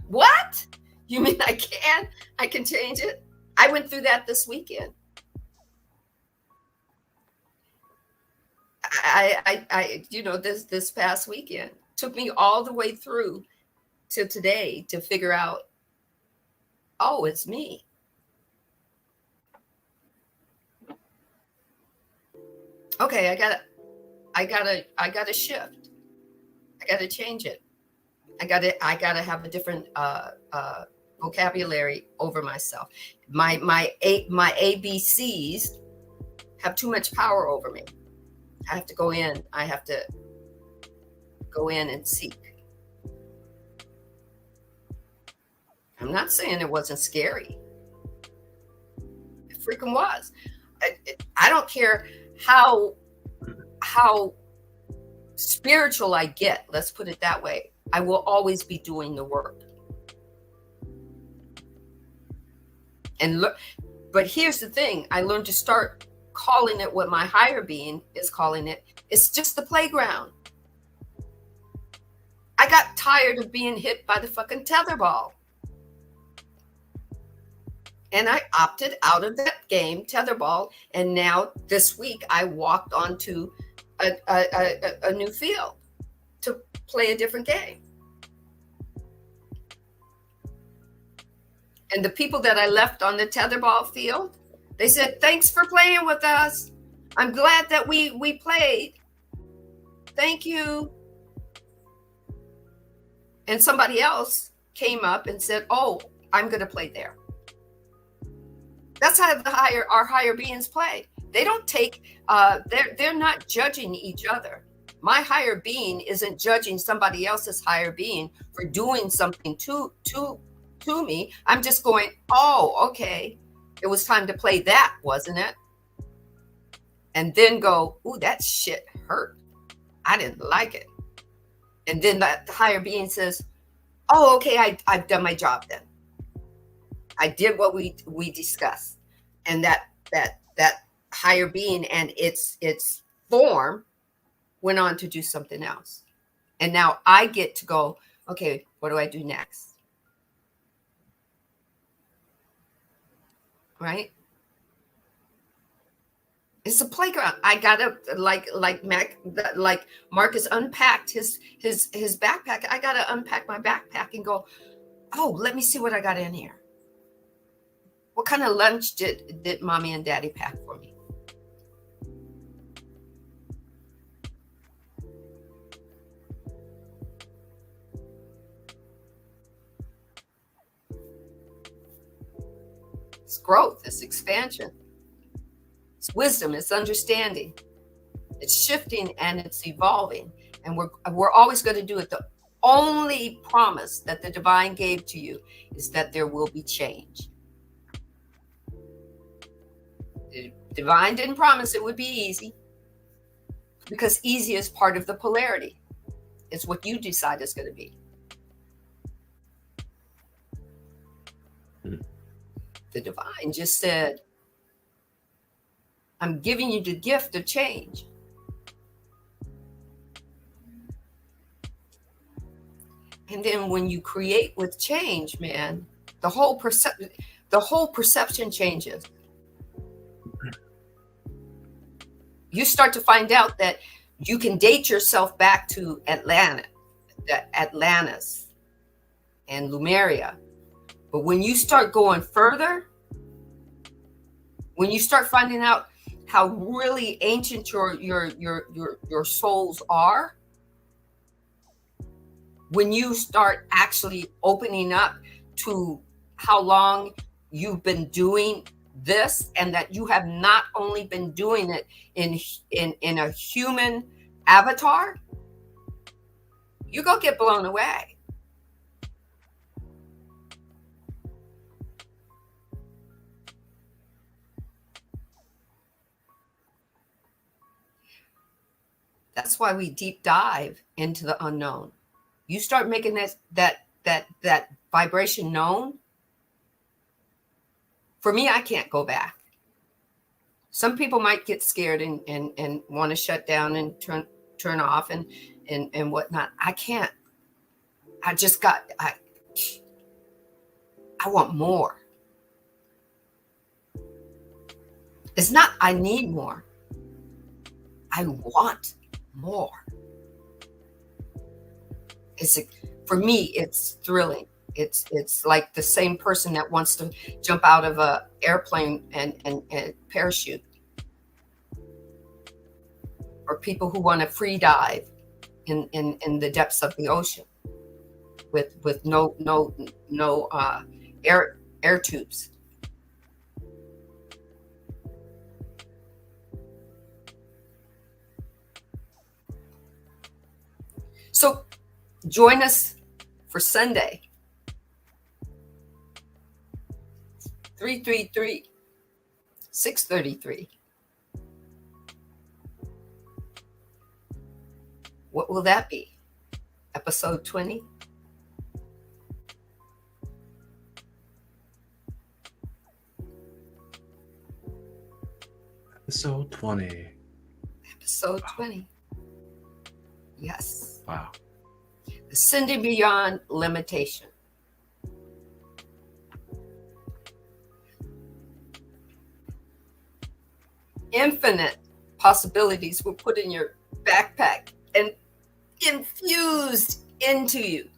What? You mean I can change it? I went through that this weekend. I you know, this past weekend took me all the way through to today to figure out, oh, it's me. Okay, I gotta shift. I gotta change it. I gotta have a different vocabulary over myself. My ABCs have too much power over me. I have to go in. I have to go in and seek. I'm not saying it wasn't scary. It freaking was. I don't care how spiritual I get, let's put it that way. I will always be doing the work. And look, but here's the thing, I learned to start calling it what my higher being is calling it. It's just the playground. I got tired of being hit by the fucking tetherball. And I opted out of that game, tetherball. And now this week I walked onto a new field to play a different game. And the people that I left on the tetherball field, they said, thanks for playing with us. I'm glad that we played. Thank you. And somebody else came up and said, oh, I'm going to play there. That's how our higher beings play. They don't take, they're not judging each other. My higher being isn't judging somebody else's higher being for doing something to me. I'm just going, oh, okay. It was time to play that, wasn't it? And then go, ooh, that shit hurt. I didn't like it. And then the higher being says, oh, okay, I've done my job then. I did what we discussed. And that higher being and its form went on to do something else. And now I get to go, okay, what do I do next? Right? It's a playground. I gotta like Marcus unpacked his backpack. I gotta unpack my backpack and go, oh, let me see what I got in here. What kind of lunch did mommy and daddy pack for me? It's growth, it's expansion, it's wisdom, it's understanding, it's shifting, and it's evolving. And we're always going to do it. The only promise that the divine gave to you is that there will be change. The divine didn't promise it would be easy, because easy is part of the polarity. It's what you decide it's going to be. The divine just said, I'm giving you the gift of change. And then when you create with change, man, the whole perception changes. You start to find out that you can date yourself back to Atlantis and Lemuria. But when you start going further, when you start finding out how really ancient your souls are, when you start actually opening up to how long you've been doing this, and that you have not only been doing it in a human avatar, you're gonna get blown away. That's why we deep dive into the unknown. You start making that vibration known. For me, I can't go back. Some people might get scared and want to shut down and turn off and whatnot. I can't. I want more. It's not I need more. I want more. For me, it's thrilling. It's like the same person that wants to jump out of an airplane and parachute, or people who want to free dive in the depths of the ocean with no air tubes. So join us for Sunday, 333-633. What will that be? Episode 20? Episode 20. Episode 20. Yes. Wow. Ascending beyond limitation. Infinite possibilities were put in your backpack and infused into you.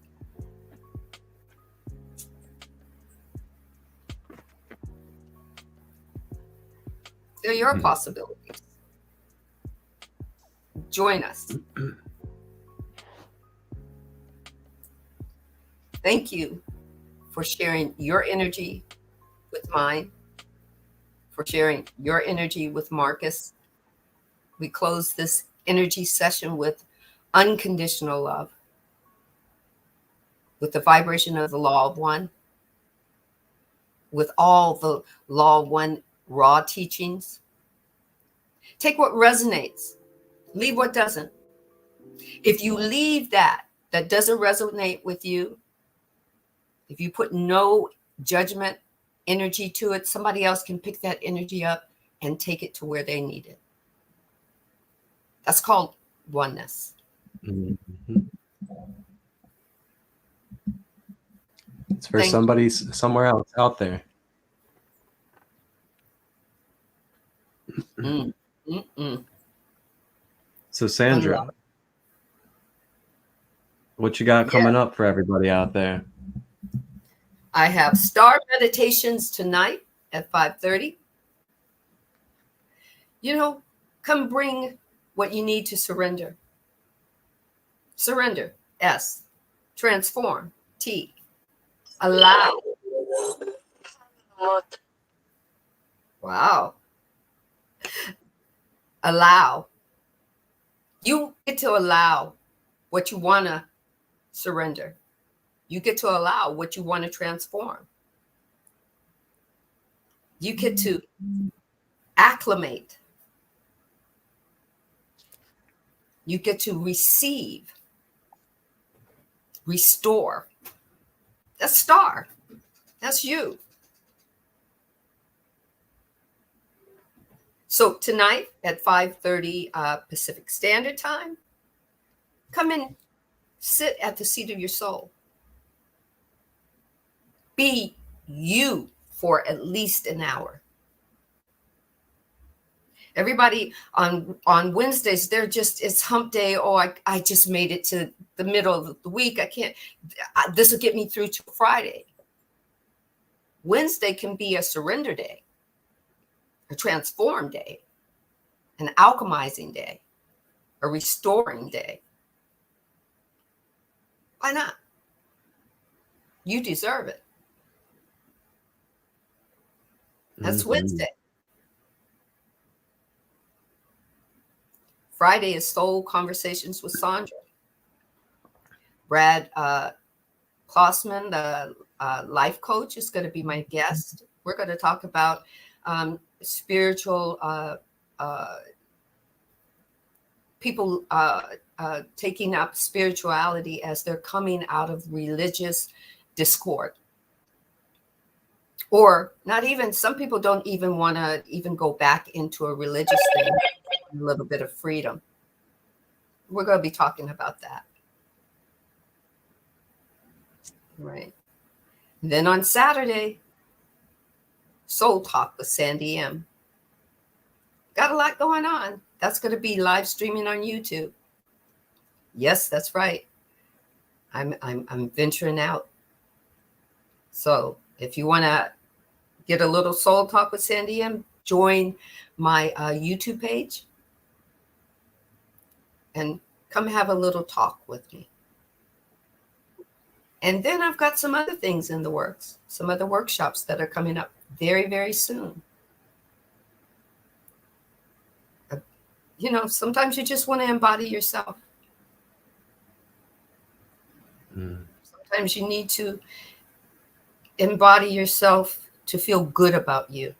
They're your possibilities. Join us. Thank you for sharing your energy with mine, for sharing your energy with Marcus. We close this energy session with unconditional love, with the vibration of the Law of One, with all the Law of One raw teachings. Take what resonates, leave what doesn't. If you leave that doesn't resonate with you, if you put no judgment energy to it, somebody else can pick that energy up and take it to where they need it. That's called oneness. Mm-hmm. It's for somebody somewhere else out there. So Sandra, what you got coming up for everybody out there? I have star meditations tonight at 5:30. You know, come bring what you need to surrender. Surrender, S. Transform, T. Allow. Wow. Allow. You get to allow what you want to surrender. You get to allow what you want to transform. You get to acclimate. You get to receive, restore. That's star. That's you. So tonight at 5:30 Pacific Standard Time, come and sit at the seat of your soul. Be you for at least an hour. Everybody on Wednesdays, it's hump day. Oh, I just made it to the middle of the week. I can't, this will get me through to Friday. Wednesday can be a surrender day, a transform day, an alchemizing day, a restoring day. Why not? You deserve it. That's Wednesday. Friday is Soul Conversations with Sandra. Brad Klossman, the life coach, is going to be my guest. We're going to talk about spiritual people taking up spirituality as they're coming out of religious discord. Or not even, some people don't even want to even go back into a religious thing, a little bit of freedom. We're going to be talking about that. Right. And then on Saturday, Soul Talk with Sandee M. Got a lot going on. That's going to be live streaming on YouTube. Yes, that's right. I'm venturing out. So if you want to get a little Soul Talk with Sandee M, join my YouTube page and come have a little talk with me. And then I've got some other things in the works, some other workshops that are coming up very, very soon. You know, sometimes you just want to embody yourself. Sometimes you need to embody yourself to feel good about you.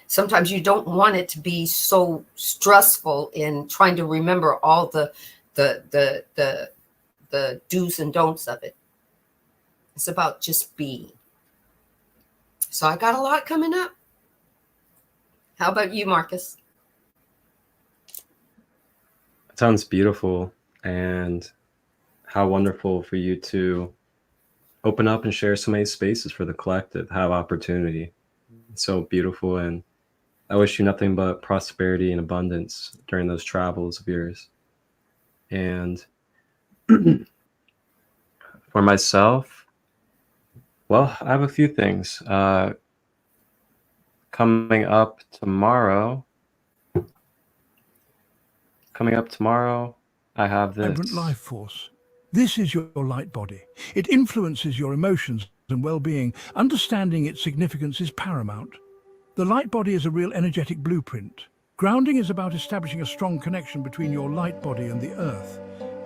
Sometimes you don't want it to be so stressful in trying to remember all the do's and don'ts of it. It's about just being. So I got a lot coming up. How about you, Marcus? It sounds beautiful, and how wonderful for you to open up and share so many spaces for the collective, have opportunity. It's so beautiful, and I wish you nothing but prosperity and abundance during those travels of yours. And for myself, well, I have a few things coming up tomorrow. I have this. Vibrant life force. This is your light body. It influences your emotions and well-being. Understanding its significance is paramount. The light body is a real energetic blueprint. Grounding is about establishing a strong connection between your light body and the earth.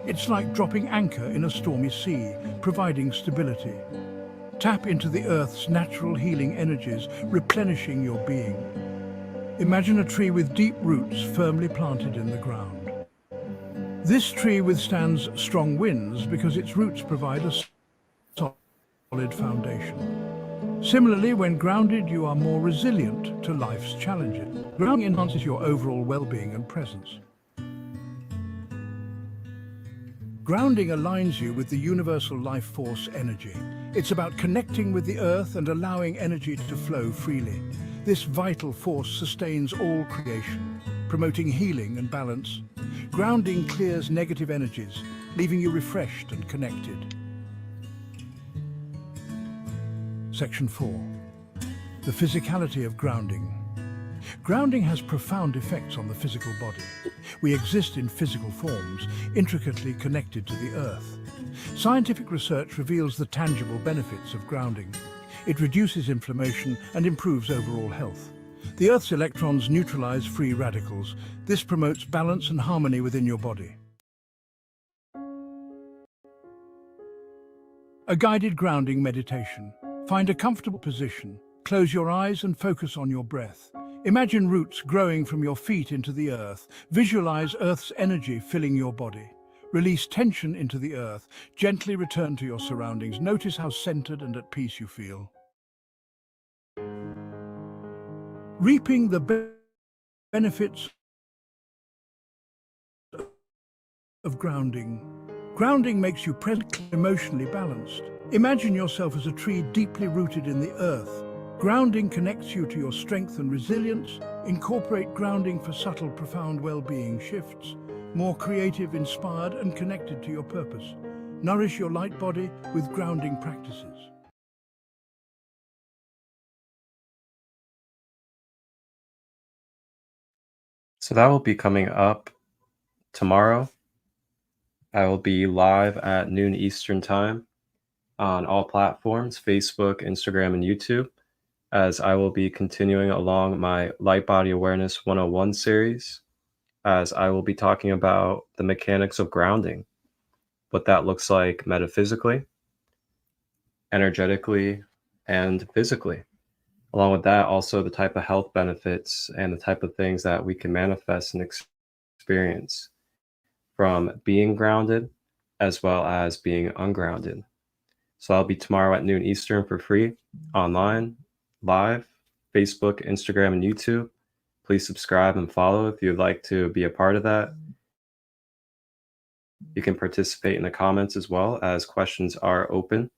It's like dropping anchor in a stormy sea, providing stability. Tap into the earth's natural healing energies, replenishing your being. Imagine a tree with deep roots firmly planted in the ground. This tree withstands strong winds because its roots provide a solid foundation. Similarly, when grounded, you are more resilient to life's challenges. Grounding enhances your overall well-being and presence. Grounding aligns you with the universal life force energy. It's about connecting with the earth and allowing energy to flow freely. This vital force sustains all creation, promoting healing and balance. Grounding clears negative energies, leaving you refreshed and connected. Section 4. The physicality of grounding. Grounding has profound effects on the physical body. We exist in physical forms, intricately connected to the earth. Scientific research reveals the tangible benefits of grounding. It reduces inflammation and improves overall health. The Earth's electrons neutralize free radicals. This promotes balance and harmony within your body. A guided grounding meditation. Find a comfortable position. Close your eyes and focus on your breath. Imagine roots growing from your feet into the earth. Visualize Earth's energy filling your body. Release tension into the earth. Gently return to your surroundings. Notice how centered and at peace you feel. Reaping the benefits of grounding. Grounding makes you presently emotionally balanced. Imagine yourself as a tree deeply rooted in the earth. Grounding connects you to your strength and resilience. Incorporate grounding for subtle, profound well-being shifts. More creative, inspired, and connected to your purpose. Nourish your light body with grounding practices. So that will be coming up tomorrow. I will be live at noon Eastern time on all platforms, Facebook, Instagram, and YouTube, as I will be continuing along my Light Body Awareness 101 series, as I will be talking about the mechanics of grounding, what that looks like metaphysically, energetically, and physically. Along with that, also the type of health benefits and the type of things that we can manifest and experience from being grounded as well as being ungrounded. So I'll be tomorrow at noon Eastern for free, online, live, Facebook, Instagram, and YouTube. Please subscribe and follow if you'd like to be a part of that. You can participate in the comments as well, as questions are open.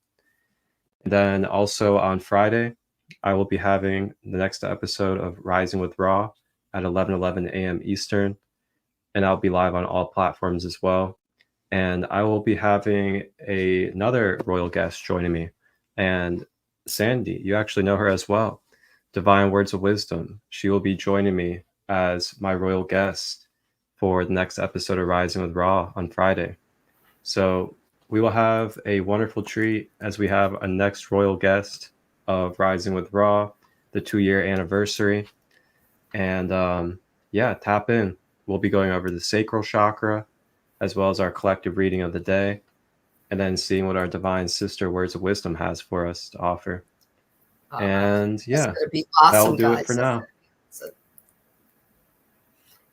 And then also on Friday, I will be having the next episode of Rising with Ra at 11:11 a.m. Eastern, and I'll be live on all platforms as well. And I will be having another royal guest joining me, and Sandee, you actually know her as well, Divine Words of Wisdom. She will be joining me as my royal guest for the next episode of Rising with Ra on Friday. So we will have a wonderful treat as we have a next royal guest of Rising with Ra, the 2-year anniversary. And yeah, tap in. We'll be going over the sacral chakra, as well as our collective reading of the day, and then seeing what our divine sister Words of Wisdom has for us to offer. And yeah, that's gonna be awesome, that'll do guys. it for now.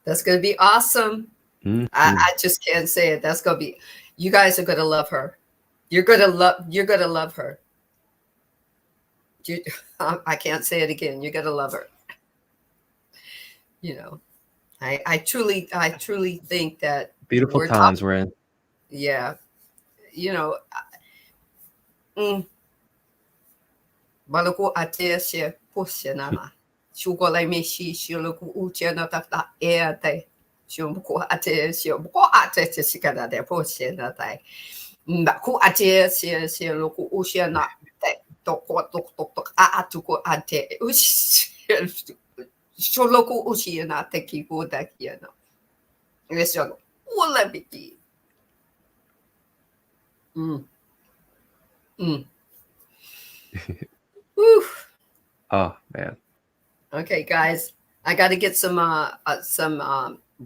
That's gonna be awesome. Mm-hmm. I just can't say it. That's gonna be. You guys are gonna love her. You're gonna love her. I can't say it again. You're gonna love her. You know, I truly think that beautiful times we're in. Yeah, you know. Balaku ate se posenana. Shugo lai me shi shuluku uchena ta ate. Shumku ate se ko ate se sikada de posena tai. Mbaku ate se loku uchena te tok atuko ate. Sholoku uchena te kipo da kiano. Eso wala biki. Oh man. Okay, guys, I got to get some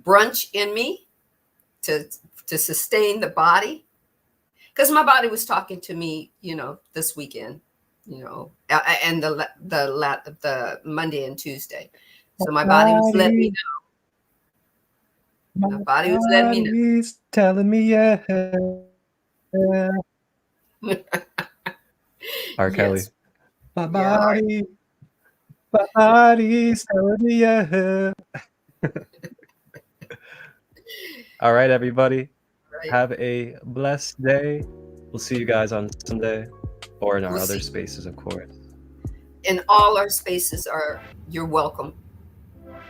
brunch in me to sustain the body, because my body was talking to me, this weekend, and the Monday and Tuesday. So my body was letting me know. My body was letting me know. He's telling me yeah. R. Kelly. Yes. My body's telling me yeah. All right, everybody. Right. Have a blessed day. We'll see you guys on Sunday, or in our We'll other see. spaces, of course. And all our spaces you're welcome.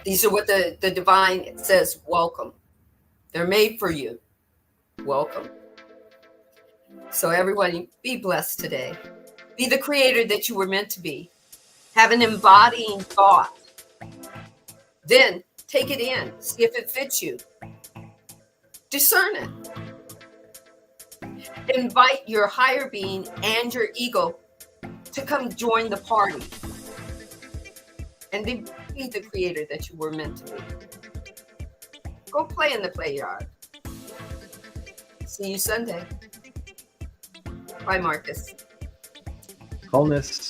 These are what the divine says, welcome. They're made for you. Welcome. So everybody, be blessed today. Be the creator that you were meant to be. Have an embodying thought. Then take it in. See if it fits you. Discern it. Invite your higher being and your ego to come join the party. And be the creator that you were meant to be. Go play in the play-yard. See you Sunday. Bye, Marcus. Wholeness.